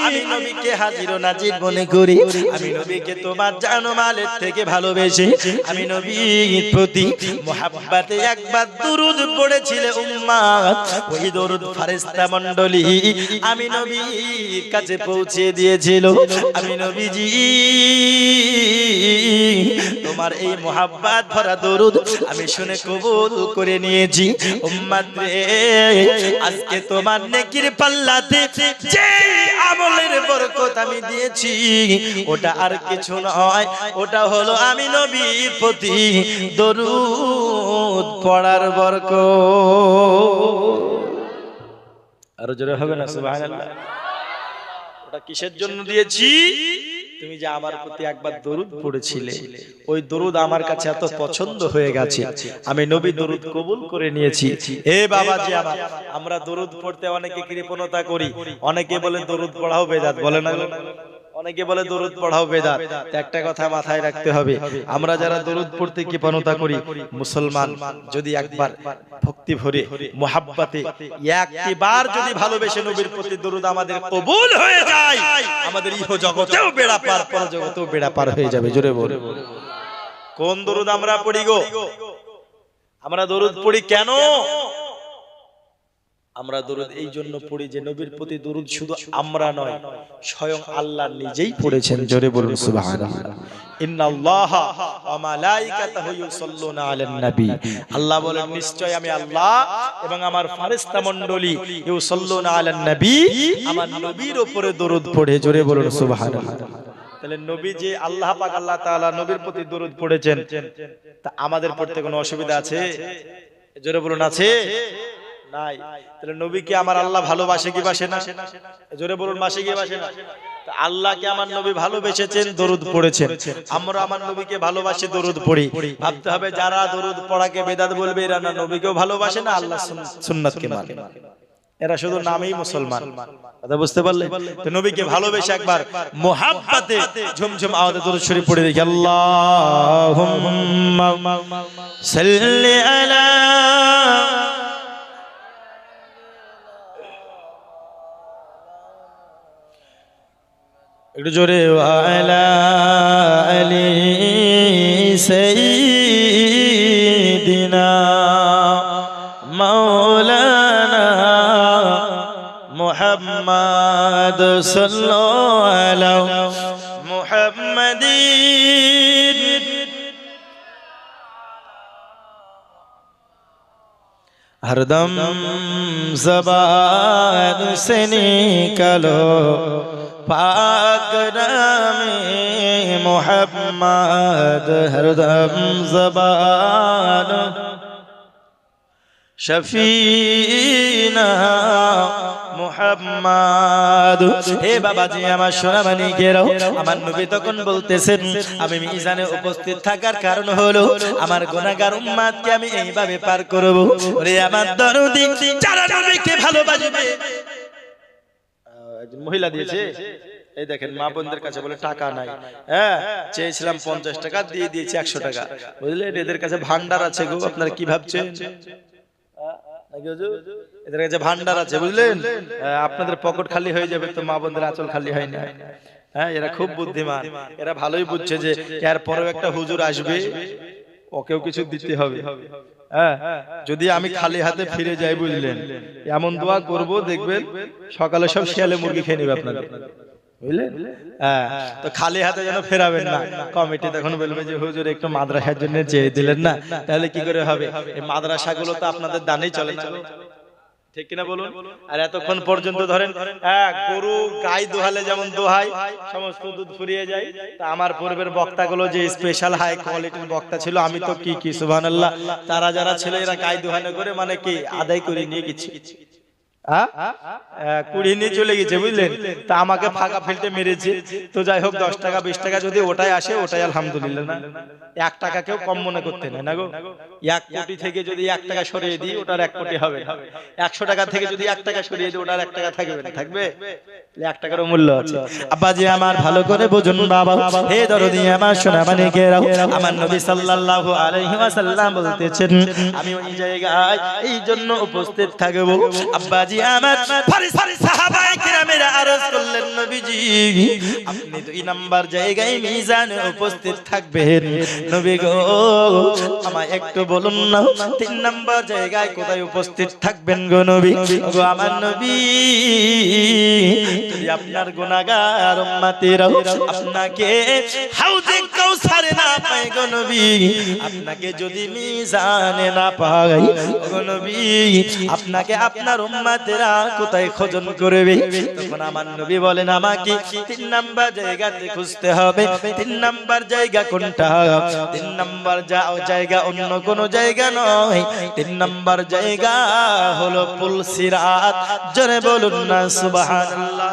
আমি নবীকে হাজির ও নাজির মনে করি, আমি নবীকে তোমার জান মালের থেকে ভালোবেসে আমি নবীর প্রতি মুহাব্বতে একবার দরুদ পড়েছিলে উম্মাত, ওই দরুদ ফেরেশতা মণ্ডলী আমি নবীর কাছে পৌঁছে দিয়েছিল। আমি নবীজি তোমার এই মুহাব্বত ভরা দরুদ আমি শুনে কবুল করে নিয়েছি। উম্মত রে, আজকে তোমার নেকির পাল্লাতে যে আমলের বরকত আমি দিয়েছি, ওটা আর কিছু নয়, ওটা হলো আমি নবীর প্রতি দরুদ পড়ার বরকত। আরো জোরে হবে না সুবহানাল্লাহ? ওটা কিসের জন্য দিয়েছি? তুমি যে আমার প্রতি একবার দরুদ পড়েছিলে, ওই দরুদ আমার কাছে এত পছন্দ হয়ে গেছে, আমি নবী দরুদ কবুল করে নিয়েছি। এ বাবাজি আমার, আমরা দরুদ পড়তে অনেকে কৃপণতা করি, অনেকে বলে দরুদ পড়াও বেদাত, বলে না? অনেকে বলে দরুদ পড়াও বেদাত। একটা কথা মাথায় রাখতে হবে, আমরা যারা দরুদ পড়তে কৃপণতা করি, মুসলমান যদি একবার ভক্তি ভরে মুহাব্বতে একবার যদি ভালোবেসে নবীর প্রতি দরুদ আমাদের কবুল হয়ে যায়, আমাদের ইহ জগতেও বেড়া পার, পর জগতেও বেড়া পার হয়ে যাবে। জোরে বল, কোন দরুদ আমরা পড়ি গো? আমরা দরুদ পড়ি কেন? আমরা দরুদ এই জন্য পড়ি যে নবীর প্রতি দরুদ শুধু আমরা নয়, স্বয়ং আল্লাহ নিজেই পড়েছেন। জোরে বলুন সুবহানাল্লাহ। ইন্নাল্লাহা ওয়া মালাইকাতাহু ইউসাল্লুনা আলান নবী। আল্লাহ বলেন নিশ্চয় আমি আল্লাহ এবং আমার ফেরেশতা মণ্ডলী ইউসাল্লুনা আলান নবী, আমার নবীর উপরে দরুদ পড়ে। জোরে বলুন সুবহানাল্লাহ। তাহলে নবী যে আল্লাহ পাক আল্লাহ তাআলা নবীর প্রতি দরুদ পড়েছেন, তা আমাদের পড়তে কোনো অসুবিধা আছে? জোরে বলুন আছে? নাই। তাহলে নবীকে আমার আল্লাহ ভালোবাসে কি বাসে না? জোরে বলুন, বাসে কি বাসে না? আল্লাহকে আমার নবী ভালোবেসেছেন, দরুদ পড়েছেন। আমরা আমার নবীকে ভালোবাসি, দরুদ পড়ি। ভাবতে হবে যারা দরুদ পড়াকে বেদাত বলবে, এরা না নবীকেও ভালোবাসে না, আল্লাহ সুন্নাতকে মানে, এরা শুধু নামেই মুসলমান। কথা বুঝতে পারলে? তো নবীকে ভালোবেসে একবার মুহাব্বতে ঝুমঝুম আওয়াজে দরুদ শরীফ পড়ে দেখি। আল্লাহুম্মা সাল্লি আলা, একটু জোরে, ওয়ালা আলি সাইয়্যিদিনা মাওলানা মুহাম্মদ সাল্লাল্লাহু আলা মুহাম্মাদিন हरदम ज़बान से निकलो पाक नामे मुहम्मद, हरदम ज़बान शफीना মুহাম্মদ। হে বাবাজি আমার সোনামণি কেরাও, আমার নবী তখন বলতেছেন আমি মিজানে উপস্থিত থাকার কারণ হলো আমার গুনাহগার উম্মতকে আমি এইভাবে পার করব। ওরে আমার দরদি যারা নবীকে ভালোবাসবে। একজন মহিলা দিয়েছে, এই দেখেন মা বোনদের কাছে বলে টাকা নাই, হ্যাঁ চেয়েছিলাম 50 টাকা, দিয়ে দিয়েছি 100 টাকা। বুঝলেন, এদের কাছে ভান্ডার আছে গো। আপনারা কি ভাবছেন? এদের কাছে ভান্ডার আছে, বুঝলেন? আপনাদের পকেট খালি হয়ে যাবে, তো মা বোনদের আঁচল খালি হয় না। হ্যাঁ, এরা খুব বুদ্ধিমান, এরা ভালোই বুঝছে যে এর পরেও একটা হুজুর আসবে, ওকেও কিছু দিতে হবে। হ্যাঁ, যদি আমি খালি হাতে ফিরে যাই, বুঝলেন, এমন দোয়া করব দেখবেন সকালে সব শিয়ালে মুরগি খেয়ে নেবে আপনাদের, বুঝলেন? হ্যাঁ, তো খালি হাতে যেন ফেরাবেন না। কমিটি তখন বলবে যে হুজুর একটু মাদ্রাসার জন্য চেয়ে দিলেন না, তাহলে কি করে হবে? এই মাদ্রাসাগুলো তো আপনাদের দানেই চলে না, ঠিক কিনা বলুন? আর এতক্ষণ পর্যন্ত ধরেন গরু গাই দোহালে যেমন দোহাই সমস্ত দুধ ফুরিয়ে যায়, তা আমার পূর্বের বক্তাগুলো যে স্পেশাল হাই কোয়ালিটির বক্তা ছিল, আমি তো কি সুবহানাল্লাহ, তারা যারা ছিল এরা গাই দোহানো করে মানে কি আদায় করে নিয়ে গেছি, কুড়িয়ে নিয়ে চলে গেছে, বুঝলেন? তা আমাকে ফাঁকা ফেলতে মেরেছে। তো যাই হোক, 10 টাকা 20 টাকা যদি ওটাই আসে, ওটাই আলহামদুলিল্লাহ। না 1 টাকা কেউ কম মনে করতে নেই না গো। 1 কোটি থেকে যদি 1 টাকা সরিয়ে দিই, ওটার 1 কোটি হবে। 100 টাকা থেকে যদি 1 টাকা সরিয়ে দিই, ওটার 1 টাকা থাকবে না? থাকবে। 1 টাকারও মূল্য আছে। আব্বাজি আমার ভালো করে বুঝুন বাবা, হে দরদি আমার সোনামণি কেরাও, আমার নবী সাল্লাল্লাহু আলাইহি ওয়াসাল্লাম বলতেছেন আমি ওই জায়গায় এই জন্য উপস্থিত থাকব। আব্বাজি আমার ফারিস সাহাবায়ে কিরামেরা আরজ করলেন, নবীজি আপনি 2 নাম্বার জায়গায় মিজানে উপস্থিত থাকবেন। নবী গো আমায় একটু বলুন না 3 নাম্বার জায়গায় কোথায় উপস্থিত থাকবেন গো নবী? গো আমার নবী, যদি আপনার গুনাহগার উম্মতেরা আপনাকে হাউজে কাউসারে না পায় গো নবী, আপনাকে যদি মিজানে না পায় গো নবী, আপনাকে আপনার উম্মতেরা কোথায় খোঁজন করবে? তখন আমার নবী বলেন আমাকে 3 নাম্বার জায়গাতে খুঁজতে হবে। 3 নাম্বার জায়গা কোনটা? 3 নাম্বার জায়গা অন্য কোন জায়গা নয়, 3 নাম্বার জায়গা হলো পুল সিরাত। জোরে বলুন না সুবহানাল্লাহ।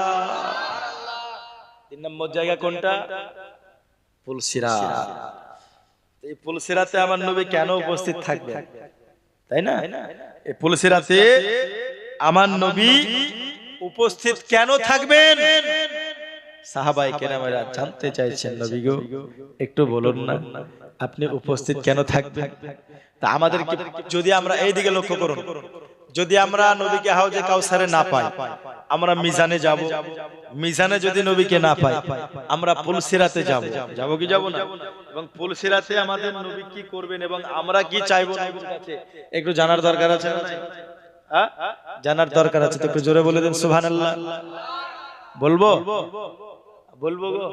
3 নম্বর জায়গা কোনটা? ফুলসিরাত। এই ফুলসিরাতে আমার নবী কেন উপস্থিত থাকবে, তাই না? এই ফুলসিরাতে আমার নবী উপস্থিত কেন থাকবেন? সাহাবায়ে কেরামেরা জানতে চাইছেন, নবী গো একটু বলুন না আপনি উপস্থিত কেন থাকবেন। তা আমাদেরকে যদি আমরা এই দিকে লক্ষ্য করুন, যদি আমরা নবীকে হাউজে কাউসারে না পাই, আমরা মিজানে যাব। মিজানে যদি নবীকে না পাই, আমরা ফুলসিরাতে যাব। যাব কি যাব না? এবং ফুলসিরাতে আমাদের নবী কি করবেন এবং আমরা কি চাইবো নবীর কাছে একটু জানার দরকার আছে না? হ্যাঁ, জানার দরকার আছে। তো একটু জোরে বলে দেন সুবহানাল্লাহ। বলবো বলবো গো,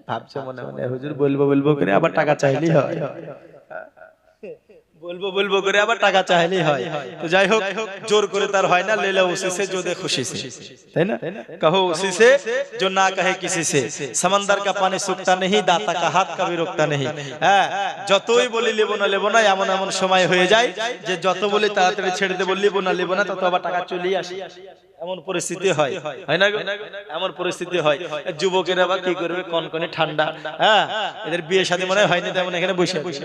ভাবছো মনে মনে হুজুর বলবো বলবো করে আবার টাকা চাইলেই হয়, বলবো বলবো করে আবার টাকা চাইলেই হয়। তো যাই হোক, জোর করে তার হয় না। লেলা উसी से जो दे खुशी से, তাই না? कहो उसी से जो ना कहे किसी से, समंदर का पानी सूखता नहीं, दाता का हाथ कभी रुकता नहीं। হ্যাঁ, যতই বলি লেবো না এমন এমন সময় হয়ে যায় যে যত বলি তাড়াতাড়ি ছেড়ে দেব, লেবো না তত আবার টাকা চলেই আসে। এমন পরিস্থিতি হয়, হয় না? এমন পরিস্থিতি হয়। যুবকেরা আবার কি করবে, কনকনে ঠান্ডা, হ্যাঁ এদের বিয়ে শাদী মনে হয়নি, তেমন এখানে বসে বসে,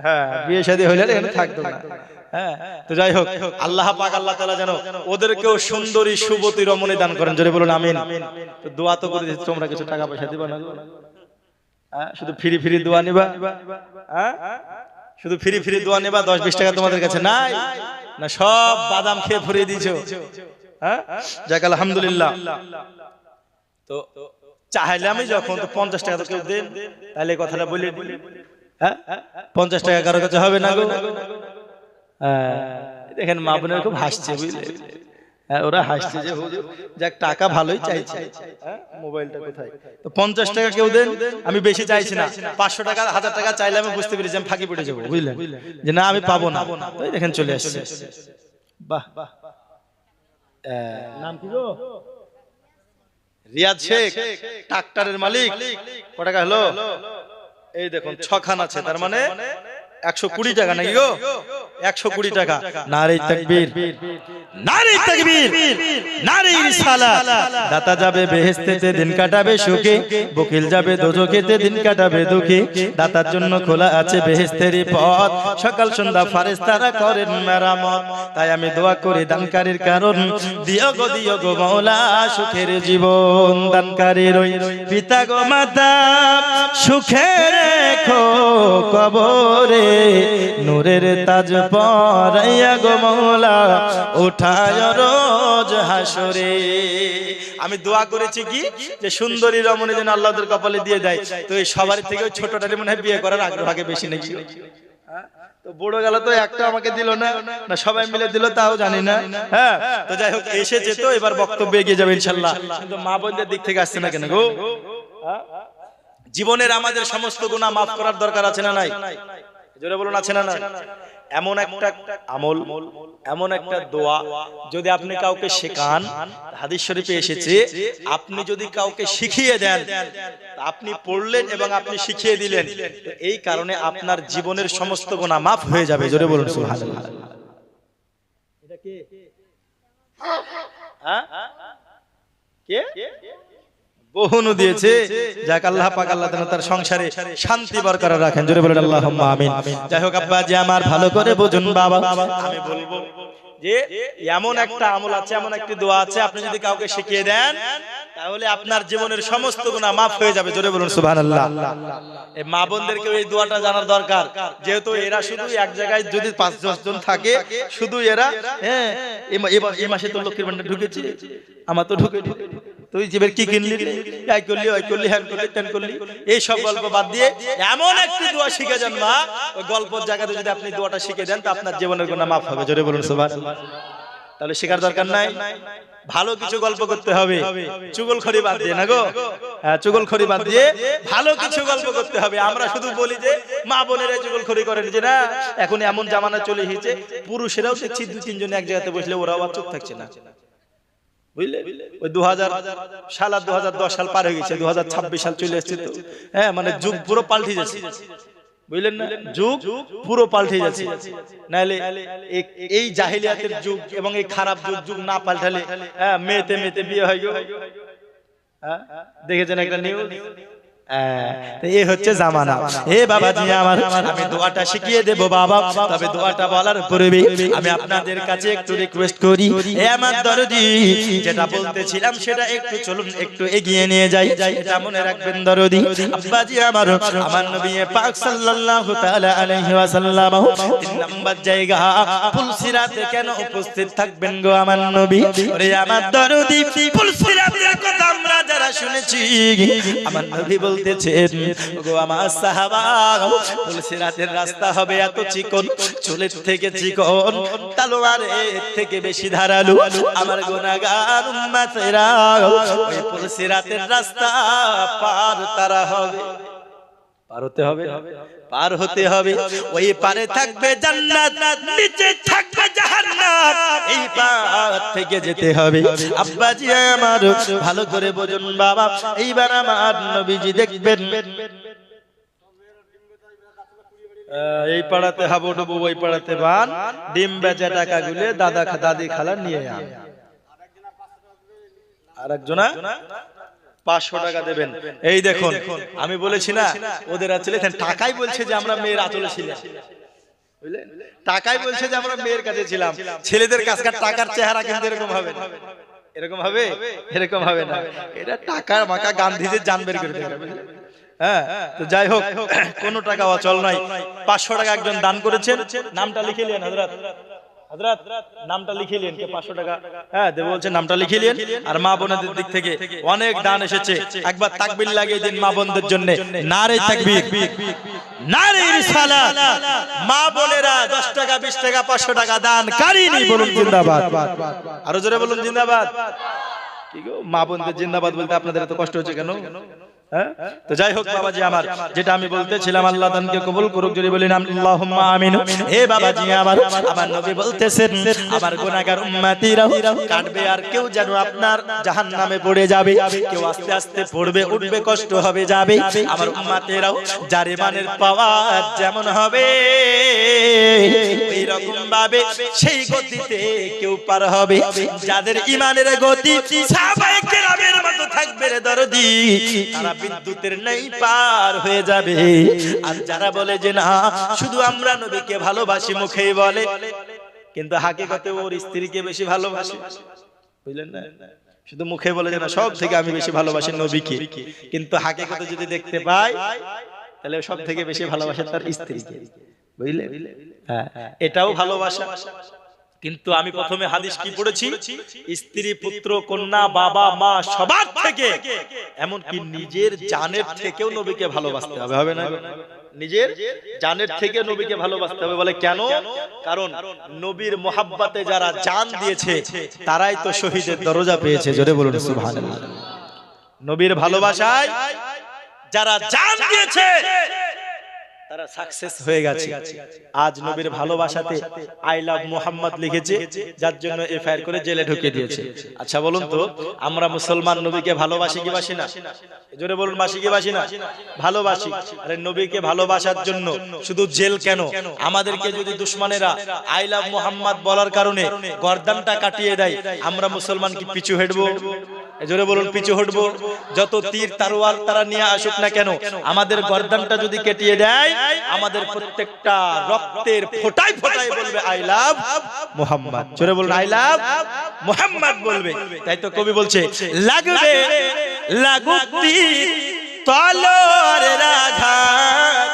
হ্যাঁ বিয়ে শাদী হইলে এখানে থাকতো না। হ্যাঁ, তো যাই হোক, আল্লাহ পাক আল্লাহ তাআলা যেন ওদেরকেও সুন্দরী সুবতী রমণী দান করেন। জোরে বলুন আমিন। তো দোয়া তো করে দিচ্ছি, তোমরা কিছু টাকা পয়সা দিবা না? হ্যাঁ, শুধু ফ্রি ফ্রি দোয়া নিবা? হ্যাঁ, শুধু ফ্রি ফ্রি দোয়া নিবা? 10-20 টাকা তোমাদের কাছে নাই না? সব বাদাম খেয়ে ভরিয়ে দিয়েছো। হ্যাঁ, যাক আলহামদুলিল্লাহ। তো চাইলে আমি যখন তো 50 টাকা তো কেউ দেন, তাহলে কথাটা বলি। হ্যাঁ, 50 টাকা কারো কাছে হবে না গো? দেখেন মা বোনেরা খুব হাসছে, বুঝলে? হ্যাঁ, ওরা হাসছে যে হুজুর যাক টাকা ভালোই চাইছে। হ্যাঁ, মোবাইলটা কোথায়? তো 50 টাকা কেউ দেন, আমি বেশি চাইছি না। 500 টাকা 1000 টাকা চাইলে আমি বুঝতে পেরেছি আমি ফাঁকি পড়ে যাবো, বুঝলেন? যে না আমি পাবো না। তো দেখেন চলে আসছে। বাহ, নাম কি গো? রিয়াদ শেখ, ট্রাক্টরের মালিক। কত টাকা হলো? এই দেখুন 6 খান আছে, তার মানে 120 টাকা নাকি গো? 120 টাকা। নারে তাকবীর, নারে তাকবীর, নারে রিসালাত। দাতা যাবে বেহেশতেতে, দিন কাটাবে সুখে। বকিল যাবে দোজখেতে, দিন কাটাবে দুঃখে। দাতার জন্য খোলা আছে বেহেশতেরই পথ, সকাল সন্ধ্যা ফেরেশতারা করেন মেরামত। তাই আমি দোয়া করি দানকারীর কারণ, দিও গো মাওলা সুখের জীবন। দানকারীর ওই পিতা গো মাতা সুখে রেখো কবরে, নূরের তাজ পরাইয়া গো মাওলা উঠায় রোজ হাসরে। আমি দোয়া করেছি কি যে সুন্দরী রমণী যেন আল্লাহ ওদের কপালে দিয়ে দেয়। তো এই সবার থেকে ওই ছোটটারে মনে হয় বিয়ে করার আগ্রহ আগে বেশি নাকি? তো বড় গেল তো একটা আমাকে দিল না, না সবাই মিলে দিল তাও জানি না। হ্যাঁ, তো যাই হোক এসেছে, তো এবার বক্তব্যে এগিয়ে যাবে ইনশাআল্লাহ। কিন্তু মা বোনদের দিক থেকে আসছে না কেন গো? জীবনের আমাদের সমস্ত গুনাহ মাফ করার দরকার আছে না নাই? জোরে বলুন আছে না নাই? এমন একটা আমল, এমন একটা দোয়া যদি আপনি কাউকে শেখান, হাদিস শরীফে এসেছে আপনি যদি কাউকে শিখিয়ে দেন, আপনি পড়লেন এবং আপনি শিখিয়ে দিলেন, এই কারণে আপনার জীবনের সমস্ত গুনাহ মাফ হয়ে যাবে। জোরে বলুন সুবহানাল্লাহ। এটা কে? হ্যাঁ, কে? বহুনু দিয়েছে। যাক আল্লাহ পাক আল্লাহ তার সংসারে শান্তি বরকরার রাখেন। জোরে বলেন আল্লাহুম্মা আমিন। যাই হোক আব্বা জি আমার ভালো করে বুঝুন বাবা, আমি বলবো যে এমন একটা আমল আছে, এমন একটি দোয়া আছে, আপনি যদি কাউকে শিখিয়ে দেন তাহলে আপনার জীবনের সমস্ত গুনাহ মাফ হয়ে যাবে। জোরে বলুন সুবহানাল্লাহ। এই মা বোনদেরকে এই দোয়াটা জানার দরকার, যেহেতু এরা শুধু এক জায়গায় যদি 5-10 জন থাকে, শুধু এরা হ্যাঁ এই মাসে তো লক্ষ্মীর ভান্ডার ঢুকেছে, আমার তো ঢুকে তুই জীবের কি কিনলি, এই করলি ওই করলি হ্যান করলি তেন করলি, এই সব গল্প বাদ দিয়ে এমন একটি দোয়া শিখে যান মা, ওই গল্পের জায়গাতে যদি আপনি দোয়াটা শিখে দেন তো আপনার জীবনের গুনাহ মাফ হবে। জোরে বলুন সুবহানাল্লাহ। তাহলে শেখার দরকার নাই, ভালো কিছু গল্প করতে হবে, চুগলখড়ি বাদ দিয়ে না গো। হ্যাঁ, চুগলখড়ি বাদ দিয়ে ভালো কিছু গল্প করতে হবে। আমরা শুধু বলি যে মা বোনেরা চুগলখড়ি করেন, যে না এখন এমন জামানা চলে এসেছে পুরুষেরাও দেখছি 2-3 জন এক জায়গাতে বসলে ওরাও আর চুপ থাকছে না, বুঝলে? ওই 2010 সাল পার হয়ে গেছে, 2026 সাল চলে এসেছে তো। হ্যাঁ, মানে যুগ পুরো পাল্টে যাচ্ছে, বুঝলেন না? যুগ পুরো পাল্টে যাচ্ছে। নাহলে এই জাহিলিয়াতের যুগ এবং এই খারাপ যুগ না পাল্টালে হ্যাঁ মেয়েতে মেয়েতে বিয়ে হয় গো। দেখেছেন একটা নিউজ? এই হচ্ছে জামানা। হে বাবাজি আমার, আমি দোয়াটা শিখিয়ে দেব বাবা, তবে দোয়াটা বলার পূর্বে আমি আপনাদের কাছে একটু রিকোয়েস্ট করি, হে আমার দরদি, যেটা বলতেছিলাম সেটা একটু চলুন একটু এগিয়ে নিয়ে যাই। এটা মনে রাখবেন দরদি আব্বাজি আমার, আমার নবী পাক সাল্লাল্লাহু তাআলা আলাইহি ওয়াসাল্লাম 3 নাম্বার জায়গা ফুলসিরাতে কেন উপস্থিত থাকবেন গো আমার নবী? ওরে আমার দরদি, ফুলসিরাতের কথা আমরা যারা শুনেছি, আমার নবী বলতেছেন, ওগো আমার সাহাবা, ফুলসিরাতের রাস্তা হবে এত চিকন, চুলের থেকে চিকন, তলোয়ারের থেকে বেশি ধারালো। আমার গুনাহগার উম্মতেরা ওই ফুলসিরাতের রাস্তা পার তারা হবে, পার হতে হবে, পার হতে হবে। ওই পারে থাকবে জান্নাত, নিচে থাকবে জাহান্নাম, এই পার থেকে যেতে হবে। আব্বাজি আমার ভালো করে বুঝুন বাবা, এইবার আমার নবীজি দেখবেন এই পাড়াতে হাবুডুবু, ওই পাড়াতে বান, ডিম বেচা টাকা গুলে দাদা দাদি খালা নিয়ে আন, আর একজনা 500 টাকা দেবেন। এই দেখুন, আমি বলেছি না ওদের আচলে টাকাই বলছে যে আমরা মেয়ের আচলে ছিলাম, বুঝলেন? টাকাই বলছে যে আমরা মেয়ের কাছে ছিলাম। ছেলেদের কাছকার টাকার চেহারা কিন্তু এরকম হবে না, এরকম হবে, এরকম হবে না। এটা টাকার মাকা গান্ধীজির জান বের করে দেবে, বুঝলেন? হ্যাঁ, তো যাই হোক, কোনো টাকা অচল নয়। 500 টাকা একজন দান করেছেন, নামটা লিখে নিন হযরত, হযরত নামটা লিখে নিন, কে 500 টাকা হ্যাঁ দেব বলছেন, নামটা লিখে নিন। আর মা বোনদের দিক থেকে অনেক দান এসেছে, একবার তাকবীর লাগিয়ে দিন মা বোনদের জন্য। নারে তাকবীর, নারে রিসালাত। মা বোনেরা 10 টাকা 20 টাকা 500 টাকা দান কারিনি, বলুন জিন্দাবাদ। আরো জোরে বলুন জিন্দাবাদ। কি গো, মা বোনদের জিন্দাবাদ বলতে আপনাদের এত কষ্ট হচ্ছে কেন? তো যাই হোক বাবাজি আমার, যেটা আমি বলতেছিলাম, আল্লাহ দানকে কবুল করুক, যদি বলেন আল্লাহুম্মা আমিন। হে বাবাজি আমার, আমার নবী বলতেছেন, আমার গুনাহগার উম্মতিরা কাটবে আর কেউ যেন আপনার জাহান্নামে পড়ে যাবে, কেউ আস্তে আস্তে পড়বে, উঠবে, কষ্ট হবে, যাবে। আমার উম্মতেরাও যার ইমানের পাওয়ার যেমন হবে ওই রকম ভাবে সেই গতিতে কেউ পার হবে। যাদের ইমানের গতি সাহাবায়ে কেরামের মতো থাকবে রে দরদি, তারা বিদ্যুতের নেই পার হয়ে যাবে। আর যারা বলে যে না শুধু আমরা নবীকে ভালোবাসি, মুখেই বলে, কিন্তু হাকিকতে ওর স্ত্রীকে বেশি ভালোবাসে, বুঝলেন না? শুধু মুখে বলে যে না সব থেকে আমি বেশি ভালোবাসি নবীকে, কিন্তু হাকিকতে যদি দেখতে পাই তাহলে সব থেকে বেশি ভালোবাসে তার স্ত্রীকে, বুঝলে? হ্যাঁ, এটাও ভালোবাসা। কিন্তু আমি প্রথমে হাদিস কি পড়েছি, স্ত্রী, পুত্র, কন্যা, বাবা, মা সবার থেকে, এমনকি নিজের জানের থেকেও নবীকে ভালোবাসতে হবে, হবে না? নিজের জানের থেকে নবীকে ভালোবাসতে হবে। বলে কেন? কারণ নবীর মোহাব্বতে যারা জান দিয়েছে তারাই তো শহীদের দরজা পেয়েছে। জোরে বলুন সুবহানাল্লাহ। নবীর ভালোবাসায় যারা জান দিয়েছে তারা সাকসেস হয়ে গেছে। আজ নবীর ভালোবাসাতে আই লাভ মুহাম্মদ লিখেছে, যার জন্য এফআইআর করে জেলে ঢুকিয়ে দিয়েছে। আচ্ছা বলুন তো, আমরা মুসলমান নবীকে ভালোবাসি কি বাসি না? জোরে বলুন, বাসি কি বাসি না? ভালোবাসি। আরে নবীকে ভালোবাসার জন্য শুধু জেল কেন, আমাদেরকে যদি দুশমনেরা আই লাভ মুহাম্মদ বলার কারণে গর্দানটা কাটিয়ে দেয়, আমরা মুসলমান কি পিছু হটবো? জোরে বলুন, পিছু হটবো? যত তীর তারওয়াল তারা নিয়ে আসুক না কেন, আমাদের গর্দানটা যদি কেটিয়ে দেয়, আমাদের প্রত্যেকটা রক্তের ফোঁটায় ফোঁটায় বলবে আই লাভ মুহাম্মদ। জোরে বলুন, আই লাভ মুহাম্মদ বলবে। তাই তো কবি বলছে, লাগবে লাগুক তীর তলোয়ারের আঘাত,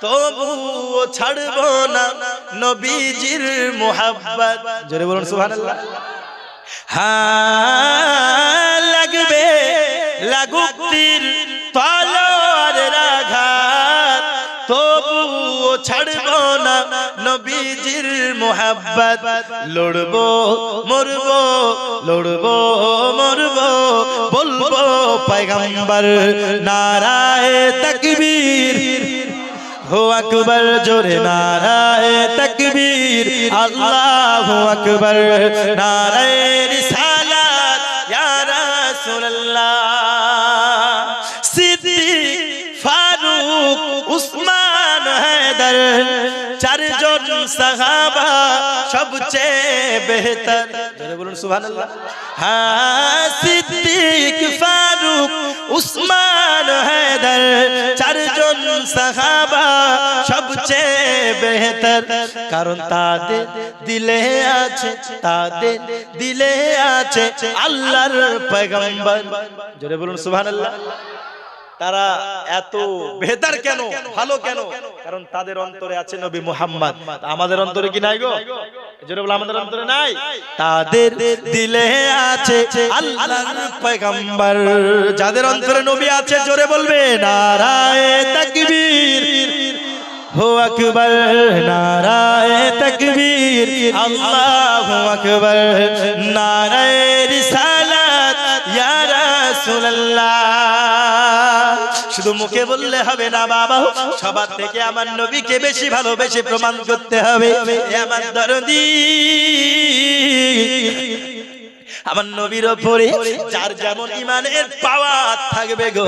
তবুও ছাড়বো না নবীজির মুহাব্বত। জোরে বলুন সুবহানাল্লাহ। হ্যাঁ, লাগবে লাগুক তীর তলোয়ারের আঘাত, তবুও ছাড়বো না নবীজির মুহাব্বত। লড়বো মরবো, লড়বো মরবো, বলবো পয়গম্বর নারায়ে তাকবীর, হো আকবার, জোরে নারায়ে তাকবীর, আল্লাহু আকবার, নারায়ে রিসালাত ইয়া রাসূলুল্লাহ। সিদ্দিক, ফারুক, উসমান, হায়দার, চারজন সাহাবা সবচেয়ে বেহতর। জোরে বলুন সুবহানাল্লাহ। হ্যাঁ, সিদ্দিক, ফারুক, ফারুক উসমান হায়দার চারজন সাহাবা সবচেয়ে বেহতর কারণ তাদের দিলে আছে আল্লাহর পয়গম্বর জোরে বলুন সুবহানাল্লাহ তারা এত বেহতর কেন ভালো কেন কারণ তাদের অন্তরে আছে নবী মুহাম্মদ আমাদের অন্তরে কি নাই গো জোরে বল আমাদের অন্তরে নাই তাদের দিলে আছে আল্লাহর পয়গম্বর যাদের অন্তরে নবী আছে জোরে বলবে নারায়ে তাকবীর হো আকবার নারায়ে তাকবীর আল্লাহু আকবার নারায়ে রিসালাত ইয়া রাসূলুল্লাহ শুধু মুখে বললে হবে না বাবা সবার থেকে আমার নবীকে বেশি ভালোবেসে প্রমাণ করতে হবে আমার দরদি আমার নবীর উপরে যার যেমন ঈমানের পাওয়ার থাকবে গো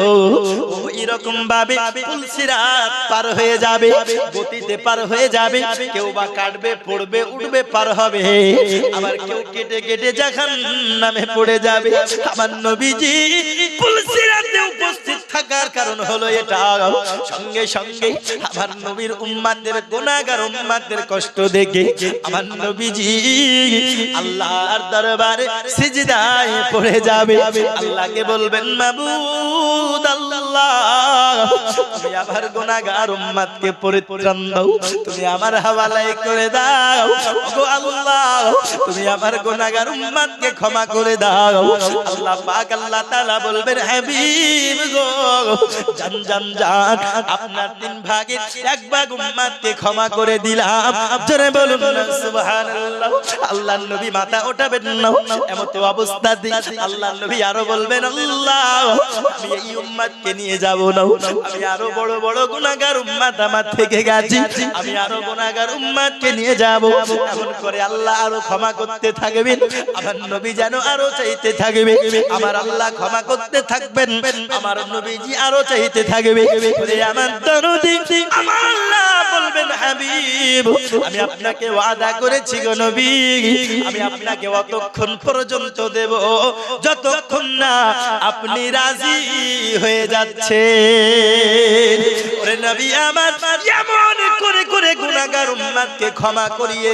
এরকম ভাবে পুলসিরাত পার হয়ে যাবে গতিতে পার হয়ে যাবে কেউ বা কাটবে পড়বে উঠবে পার হবে আবার কেউ কেটে কেটে জাহান্নামে পড়ে যাবে আমার নবীজি পুলসিরাতে উপস্থিত থাকার কারণ হলো এটা সঙ্গে সঙ্গে আমার নবীর উম্মতদের গুনাহগার উম্মতদের কষ্ট দেখে আমার নবীজি আল্লাহর দরবারে সিজদায় পড়ে যাবে আল্লাহকে বলবেন মাবুদ আল্লাহ তুমি আমার গুনাহগার উম্মতকে পরিত্রাণ দাও তুমি আমার হাওয়ালায় করে দাও গো আল্লাহ তুমি আমার গুনাহগার উম্মতকে ক্ষমা করে দাও আল্লাহ পাক আল্লাহ তাআলা বলবেন হাবিব গো জান জান জান আপনার তিন ভাগের এক ভাগ উম্মতকে ক্ষমা করে দিলাম জোরে বলুন সুবহানাল্লাহ আল্লাহর নবী মাথা ওঠাবেন না এমন তো অবস্থা আল্লাহর নবী আরো বলবেন আল্লাহ আমি এই উম্মতকে নিয়ে যাব না আমি আরো বড় বড় গুনাহগার উম্মত আমার থেকে গেছি আমি আরো গুনাহগার উম্মতকে নিয়ে যাব এমন করে আল্লাহ আরো ক্ষমা করতে থাকবেন আমার নবী যেন আরো চাইতে থাকবে আমার আল্লাহ ক্ষমা করতে থাকবেন আমার নবীজি আরো চাইতে থাকবে ওরে আমার দরদি আমার আল্লাহ বলবেন হাবিব আমি আপনাকে ওয়াদা করেছি গো নবী আমি আপনাকে অতক্ষণ পর্যন্ত দেব যতক্ষণ না আপনি রাজি হয়ে যাচ্ছে ওরে নবী আমার এমন করে করে গুনাহগার উম্মতকে ক্ষমা করিয়ে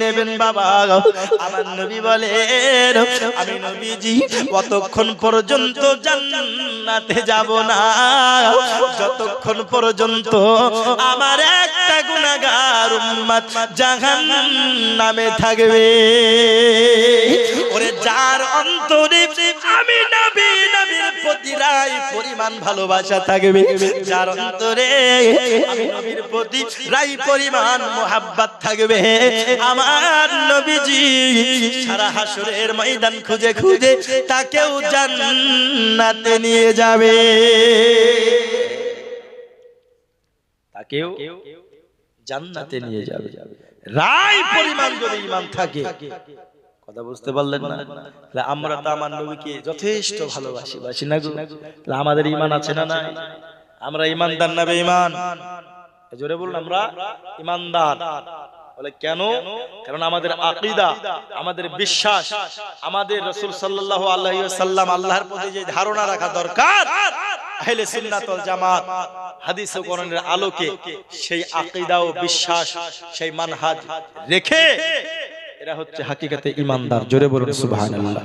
নেবেন বাবা আমার নবী বলেন আমি নবীজি অতক্ষণ পর্যন্ত জান্নাতে যাব না যতক্ষণ পর্যন্ত আমার একটা গুনাহগার উম্মত জাহান্নামে থাকবে ওরে যার অন্তরে আমি নবীর প্রতি রাই পরিমাণ ভালোবাসা থাকবে যার অন্তরে আমি নবীর প্রতি রাই পরিমাণ মোহাব্বত থাকবে আমার নবীজি সারা হাসরের ময়দান খুঁজে খুঁজে তাকেও জান্নাতে নিয়ে যাবে তাকেও জান্নাতে নিয়ে যাবে রাই পরিমাণ যদি ঈমান থাকে কথা বুঝতে পারলেন না তাহলে আমরা তো আমার নবীকে যথেষ্ট ভালোবাসি না গো তাহলে আমাদের ঈমান আছে না না আমরা ঈমানদার না বেঈমান জোরে বলুন আমরা ঈমানদার বলে কেন কারণ আমাদের আকীদা আমাদের বিশ্বাস আমাদের রাসূল সাল্লাল্লাহু আলাইহি ওয়াসাল্লাম আল্লাহর প্রতি যে ধারণা রাখা দরকার আহলে সুন্নাত ওয়াল জামাত হাদিস ও কোরআনের আলোকে সেই আকীদা ও বিশ্বাস সেই মানহাজ রেখে এরা হচ্ছে হাকিকাতে ঈমানদার জোরে বলুন সুবহানাল্লাহ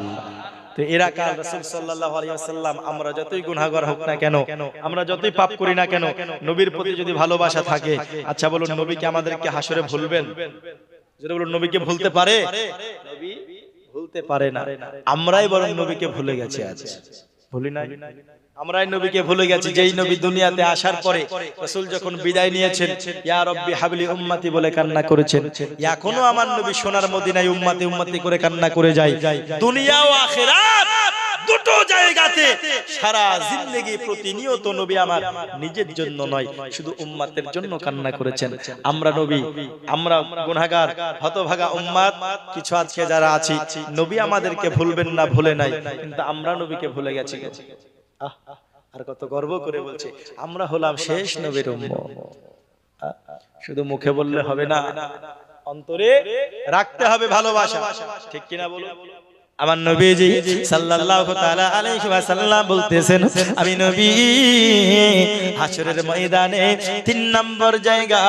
তো এরা কাল রাসূল সাল্লাল্লাহু আলাইহি ওয়াসাল্লাম আমরা যতই গুনাহগার হোক না কেন আমরা যতই পাপ করি না কেন নবীর প্রতি যদি ভালোবাসা থাকে আচ্ছা বলুন নবী কি আমাদেরকে হাসরে ভুলবেন জোরে বলুন নবীকে ভুলতে পারে নবী ভুলতে পারে না আমরাই বরং নবীকে ভুলে গেছি আজ ভুলি নাই আমরাই নবীকে ভুলে গেছি যেই নবী দুনিয়াতে আসার পরে রাসূল যখন বিদায় নিয়েছেন ইয়া রাব্বি হাবলি উম্মতি বলে কান্না করেছেন এখনো আমার নবী সোনার মদিনায় উম্মতি উম্মতি করে কান্না করে যায় দুনিয়া ও আখিরাত দুটো জায়গাতে সারা জিন্দেগি প্রতিনিয়ত নবী আমার নিজের জন্য নয় শুধু উম্মতের জন্য কান্না করেছেন আমরা নবী আমরা গুনাহগার হতভাগা উম্মত কিছু আজকে যারা আছি নবী আমাদেরকে ভুলবেন না ভুলে নাই কিন্তু আমরা নবীকে ভুলে গেছি আর কত গর্ব করে বলছে আমরা হলাম শেষ নবীর উম্মত শুধু মুখে বললে হবে না অন্তরে রাখতে হবে ভালোবাসা ঠিক কিনা বলুন আমার নবীজি সাল্লাল্লাহু তাআলা আলাইহি ওয়াসাল্লাম বলতেছেন, আমি নবী হাশরের ময়দানে 3 নম্বর জায়গা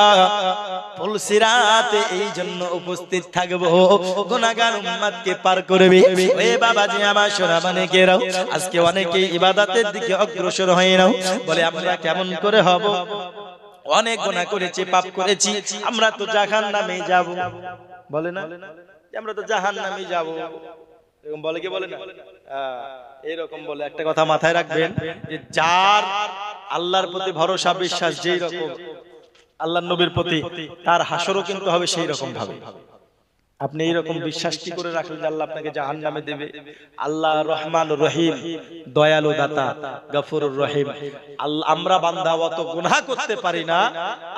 পুলসিরাতে এই জন্য উপস্থিত থাকবো, গুনাহগার উম্মতকে পার করবে। ওই বাবাজি আমার সোনা মানিকেরাও, আজকে অনেকেই ইবাদতের দিকে অগ্রসর হয়ে নাও, বলে আমরা কেমন করে হব, অনেক গুনাহ করেছি, পাপ করেছি, আমরা তো জাহান্নামে যাব। বলে না যে আমরা তো জাহান্নামে যাব, এরকম বলে কি বলে না? এরকম বলে। একটা কথা মাথায় রাখবেন, যে যার আল্লাহর প্রতি ভরসা বিশ্বাস যেই রকম আল্লাহর নবীর প্রতি, তার হাসরও কিন্তু হবে সেই রকম ভাবে। আপনি এইরকম বিশ্বাস কি করে রাখলেন যে আল্লাহ আপনাকে জাহান্নামে দেবে? আল্লাহ রহমান রহিম, দয়ালু দাতা, গফুরুর রহিম। আল্লাহ, আমরা বান্দা অত গুনাহ করতে পারি না,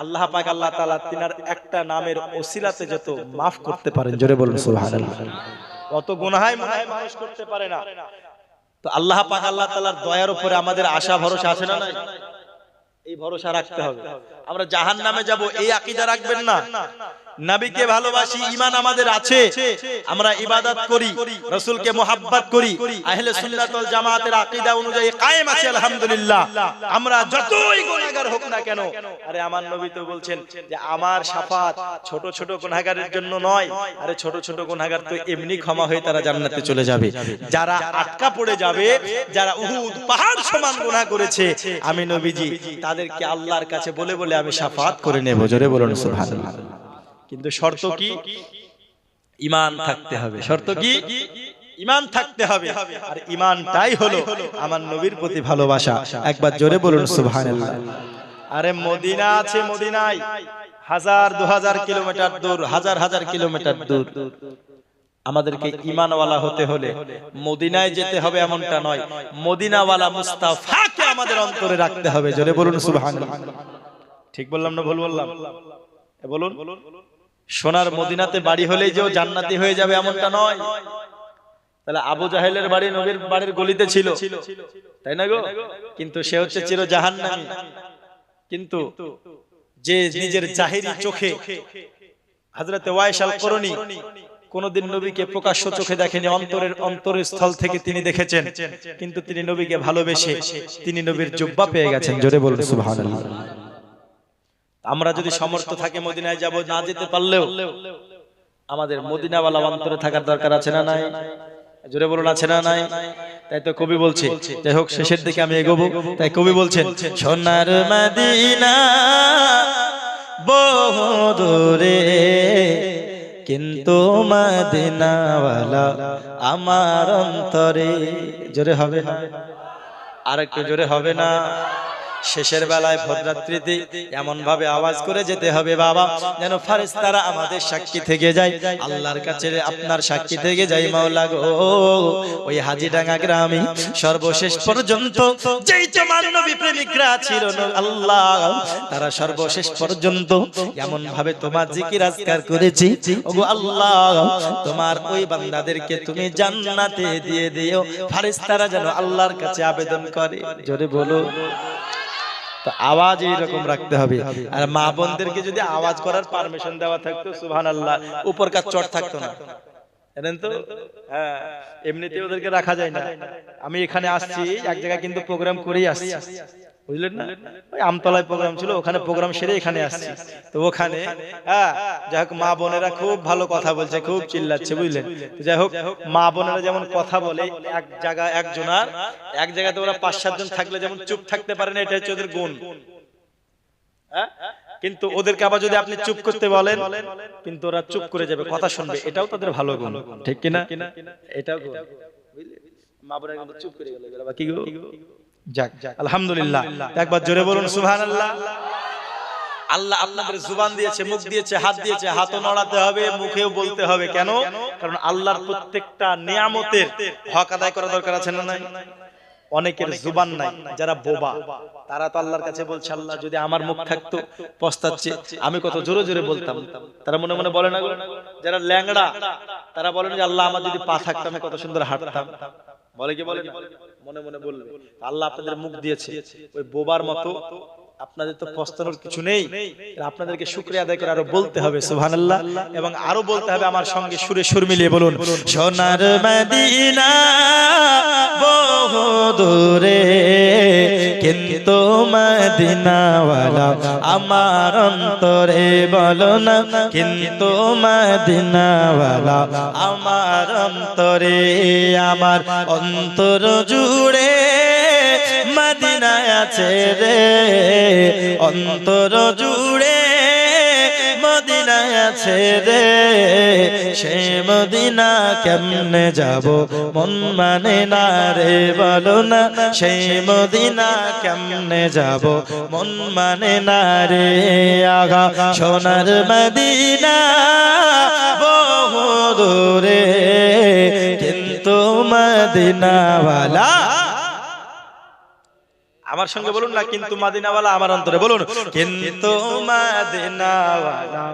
আল্লাহ পাক আল্লাহ তাআলা তিনার একটা নামের ওসিলাতে যত maaf করতে পারেন, জোরে বলুন সুবহানাল্লাহ। অত গুনাহাই মানুষ করতে পারে না। তো আল্লাহ পাক আল্লাহ তাআলার দয়ার উপরে আমাদের আশা ভরসা আছে না নাই? এই ভরসা রাখতে হবে। আমরা জাহান্নামে যাব এই আকীদা রাখবেন না। নবীকে ভালোবাসি, ঈমান আমাদের আছে, আমরা ইবাদত করি, রাসূলকে মুহাব্বত করি, আহলে সুন্নাত ওয়াল জামাতের আকীদা অনুযায়ী কায়েম আছি আলহামদুলিল্লাহ। আমরা যতই গুনাহগার হোক না কেন, আরে আমার নবী তো বলছেন যে আমার শাফাত ছোট ছোট গুনাহগারের জন্য নয়, আরে ছোট ছোট গুনাহগার তো এমনি ক্ষমা হয়ে তারা জান্নাতে চলে যাবে। যারা আটকা পড়ে যাবে, যারা উহুদ পাহাড় সমান গুনাহ করেছে, আমি নবীজি তাদেরকে আল্লাহর কাছে বলে বলে আমি শাফাত করে নেব, জোরে বলুন সুবহানাল্লাহ। কিন্তু শর্ত কি? ঈমান থাকতে হবে। শর্ত কি? ঈমান থাকতে হবে। আর ঈমানটাই হলো আমার নবীর প্রতি ভালোবাসা। একবার জোরে বলুন সুবহানাল্লাহ। আরে মদিনা আছে, মদিনায় 1000-2000 কিলোমিটার দূর, হাজার হাজার কিলোমিটার দূর। আমাদেরকে ঈমানওয়ালা হতে হলে মদিনায় যেতে হবে এমনটা নয়, মদিনাওয়ালা মুস্তাফাকে আমাদের অন্তরে রাখতে হবে, জোরে বলুন সুবহানাল্লাহ। ঠিক বললাম না ভুল বললাম? বলুন। সোনার মদিনাতে বাড়ি হলেই যে ও জান্নাতি হয়ে যাবে এমনটা নয়। তাহলে আবু জাহেলের বাড়ি নবীর বাড়ির গলিতে ছিল, তাই না গো? কিন্তু সে হচ্ছে চির জাহান্নামী। কিন্তু যে নিজের জাহিরি চোখে, হযরতে ওয়াইস আল করনী কোনদিন নবীকে প্রকাশ্য চোখে দেখেনি, অন্তরের স্থল থেকে তিনি দেখেছেন, কিন্তু তিনি নবীকে ভালোবেসে তিনি নবীর জুব্বা পেয়ে গেছেন, জোরে বলুন সুবহানাল্লাহ। আমরা যদি সমর্থ থাকে মদিনায় যাব, না যেতে পারলেও আমাদের মদিনাওয়ালা অন্তরে থাকার দরকার আছে না নাই? জোরে বলুন আছে না নাই? তাই তো কবি বলছে, যাই হোক শেষের দিকে আমি এগোবো, তাই কবি বলছেন, সোনার মদিনা বহু দূরে, কিন্তু মদিনাওয়ালা আমার অন্তরে। জোরে হবে না? আর একটু জোরে হবে না? শেষের বেলায় ভদ্রাত্রিতে এমন ভাবে আওয়াজ করে যেতে হবে বাবা, যেন ফেরেশতারা আমাদের সাক্ষী থেকে যায়, আল্লাহর কাছে আপনার সাক্ষী থেকে যায়। মাওলা গো, ওই হাজীডাঙ্গা গ্রামে সর্বশেষ পর্যন্ত যেই তোমার নবী প্রেমিকরা ছিল আল্লাহ, তারা সর্বশেষ পর্যন্ত এমন ভাবে তোমার জিকির আজকার করেছি, ওগো আল্লাহ তোমার ওই বান্দাদেরকে তুমি জান্নাতে দিয়ে দিও, ফেরেশতারা যেন আল্লাহর কাছে আবেদন করে। জোরে বলো। তো আওয়াজ এইরকম রাখতে হবে। আর মা বোনদেরকে যদি আওয়াজ করার পারমিশন দেওয়া থাকতো, সুবহানাল্লাহ, উপর কাজ চট থাকতো না, জানেন তো? হ্যাঁ, এমনিতে ওদেরকে রাখা যায় না। আমি এখানে আসছি এক জায়গায়, কিন্তু প্রোগ্রাম করেই আসছি, বুঝলেন না? ওই আমতলায় প্রোগ্রাম ছিল, ওখানে প্রোগ্রাম সেরে এখানে আসছি। তো ওখানে যাই হোক মা বোনেরা খুব ভালো কথা বলছে, খুব চিল্লাচ্ছে, বুঝলেন? যাই হোক মা বোনেরা যেমন কথা বলে, এক জায়গায় একজনার, এক জায়গাতে ওরা 5-7 জন থাকলে যেমন চুপ থাকতে পারে না, এটা হচ্ছে ওদের গুণ। কিন্তু ওদেরকে আবার যদি আপনি চুপ করতে বলেন, কিন্তু ওরা চুপ করে যাবে, কথা শুনবে, এটাও তাদের ভালো গুণ, ঠিক কিনা? এটাও গুণ, বুঝলেন? মা বোনেরা কিন্তু চুপ করে গেল, বাকি গো যাক আলহামদুলিল্লাহ। একবার জোরে বলুন সুবহানাল্লাহ। আল্লাহ আপনাদের জুবান দিয়েছে, মুখ দিয়েছে, হাত দিয়েছে, হাতও নড়াতে হবে, মুখেও বলতে হবে। কেন? কারণ আল্লাহর প্রত্যেকটা নিয়ামতের হক আদায় করা দরকার আছে না নাই? অনেকের জুবান নাই, যারা বোবা, তারা তো আল্লাহর কাছে বলছে, আল্লাহ যদি আমার মুখ থাকতো, পস্তাচ্ছে, আমি কত জোরে জোরে বলতাম। তারা মনে মনে বলে না। যারা ল্যাংড়া, তারা বলেন যে আল্লাহ আমার যদি পা থাকতো, আমি কত সুন্দর হাঁটতাম। বলে কি বলে? মনে মনে বলবে। আল্লাহ আপনাদের মুখ দিয়েছে, ওই বোবার মতো আপনাদের তো পস্তানোর কিছু নেই, আপনাদেরকে শুকরিয়া আদায় করে আরো বলতে হবে সুবহানাল্লাহ, এবং আরো বলতে হবে আমার সঙ্গে সুরে সুর মিলিয়ে বলুন, সোনার মদিনা বহু দূরে কিন্তু মদিনাওয়ালা আমার অন্তরে, বলো না কিন্তু মদিনাওয়ালা আমার অন্তরে, আমার অন্তর জুড়ে মদিনায় আছে রে, অন্তর জুড়ে মদিনায় আছে রে, সে মদিনা কেমনে যাব মন মানে না রে, বলো না সেই মদিনা কেমনে যাব মন মানে না রে, আগা সোনার মদিনা বহু দূরে কিন্তু মদিনাওয়ালা, আমার সঙ্গে বলুন না কিন্তু মদিনাওয়ালা আমার অন্তরে, বলুন কিন্তু মদিনাওয়ালা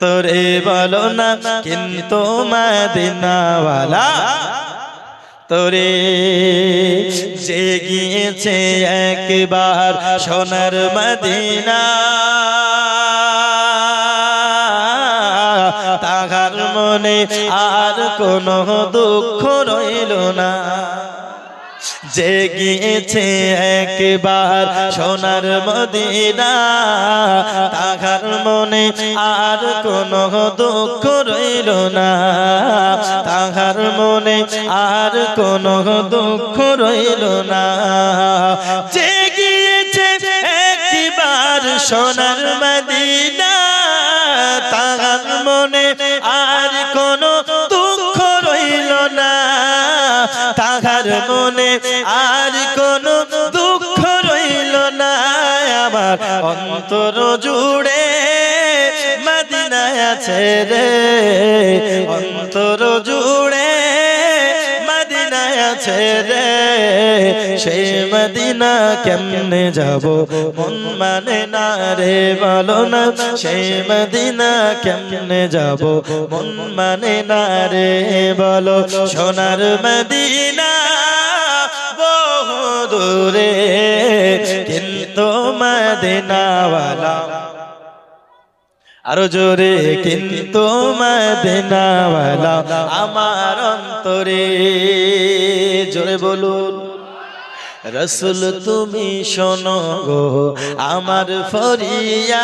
তোরে, বলো না কিন্তু মদিনাওয়ালা তোরে, যে গিয়েছে একবার সোনার মদিনা তাহার মনে আর কোনো দুঃখ রইল না, যে গিয়েছে একবার সোনার মদিনা তাহার মনে আর কোনো দুঃখ রইল না, তাহার মনে আর কোনো দুঃখ রইল না, যে গিয়েছে একবার সোনার মদিনা তাহার মনে আর কোনো দুঃখ রইল না, তাহার মনে আর কোনো দুঃখ রইল না, আমার অন্তর জুড়ে মদিনায় আছে রে, অন্তর জুড়ে মদিনায় আছে রে, সেই মদিনা কেমনে যাব মন মানে না রে, বলো না সেই মদিনা কেমনে যাব মন মানে না রে, বলো সোনার মদিনা বহু দূরে কিন্তু মদিনাওয়ালা, আরো জোরে কিন্তু মদিনাওয়ালা আমার অন্তরে, জোরে বলুন রসুল তুমি শোনো গো আমার ফরিয়াদ,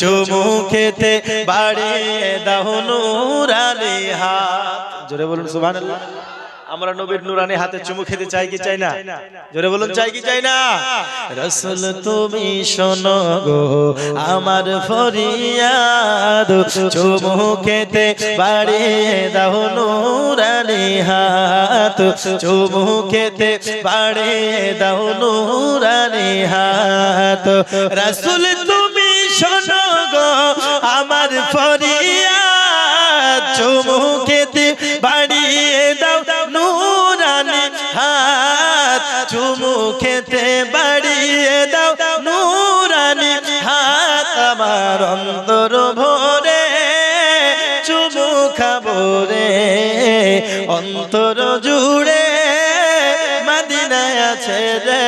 চুমু খেতে বাড়িয়ে দাও নূরানি হাত, জোরে বলুন সুবহানাল্লাহ। আমরা নবীর নূরানি হাতে চুমু খেতে চাই কি চাই না, জোরে বলুন চাই কি চাই না, রাসূল তুমি শোনো গো আমার ফরিয়াদ, চুমু খেতে বাড়িয়ে দাও নূরানি হাত, চুমু খেতে বাড়িয়ে দাও নূরানি হাত, রাসূল তুমি শোনো গো আমার ফরিয়াদ, চুমু খেতে বাড়িয়ে দাও নূরানি হাত, চুমু খেতে বাড়িয়ে দাও নূরানি হাত, আমার অন্তর ভরে চুমু খাবো রে, অন্তর জুড়ে মদিনায় আছে রে,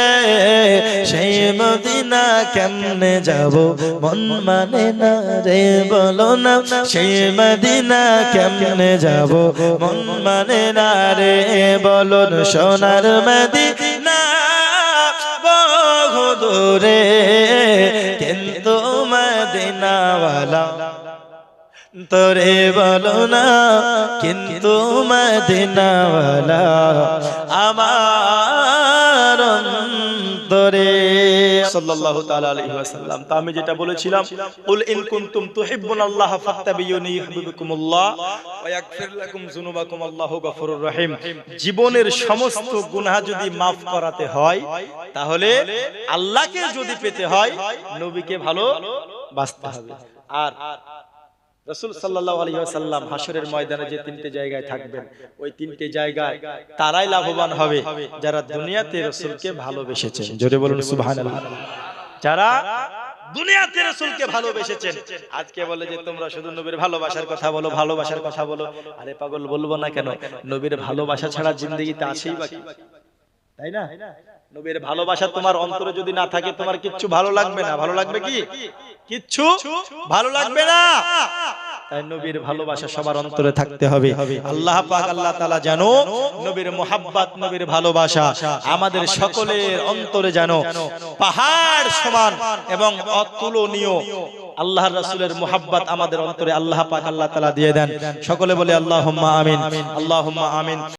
সেই মদিনা কেমনে যাব মন মানে না রে, বলো না সেই মদিনা কেমনে যাব মন মানে না রে, বলো সোনার মদিনা বহু দূরে কিন্তু মদিনাওয়ালা তোরে, বলো না কিন্তু মদিনাওয়ালা আমার অন্তরে, সাল্লাল্লাহু তাআলা আলাইহি ওয়াসাল্লাম। তো আমি যেটা বলেছিলাম, কুল ইন কুনতুম তুহিব্বুনাল্লাহ ফাত্তাবিউনি ইউহিব্বুকুমুল্লাহ ওয়া ইয়াগফির লাকুম যুনুবাকুম, আল্লাহু গফুরুর রহিম। জীবনের সমস্ত গুনাহ যদি maaf করাতে হয়, তাহলে আল্লাহকে যদি পেতে হয় নবীকে ভালো বাসতে হবে। আর রাসূল সাল্লাল্লাহু আলাইহি ওয়াসাল্লাম হাশরের ময়দানে যে তিনটে জায়গায় থাকবেন, ওই তিনটে জায়গায় তারাই লাভবান হবে যারা দুনিয়াতে রাসূলকে ভালোবেসেছেন, জোরে বলুন সুবহানাল্লাহ। যারা দুনিয়াতে রাসূলকে ভালোবেসেছেন, আজকে বলে যে তোমরা শুধু নবীর ভালোবাসার কথা বলো, ভালোবাসার কথা বলো। আরে পাগল, বলবো না কেন? নবীর ভালোবাসা ছাড়া জিন্দেগিতে আছেই বাকি, তাই না? নবীর ভালোবাসা তোমার অন্তরে যদি না থাকে, তোমার কিচ্ছু ভালো লাগবে না। ভালো লাগবে কি? কিচ্ছু ভালো লাগবে না। তাই নবীর ভালোবাসা সবার অন্তরে থাকতে হবে। আল্লাহ পাক, আল্লাহ তাআলা জানো নবীর মুহাব্বত, নবীর ভালোবাসা আমাদের সকলের অন্তরে জানো পাহাড় সমান এবং অতুলনীয় আল্লাহর রাসূলের মুহাব্বত আমাদের অন্তরে আল্লাহ পাক, আল্লাহ তাআলা দিয়ে দেন। সকলে বলে আল্লাহুম্মা আমিন, আল্লাহুম্মা আমিন।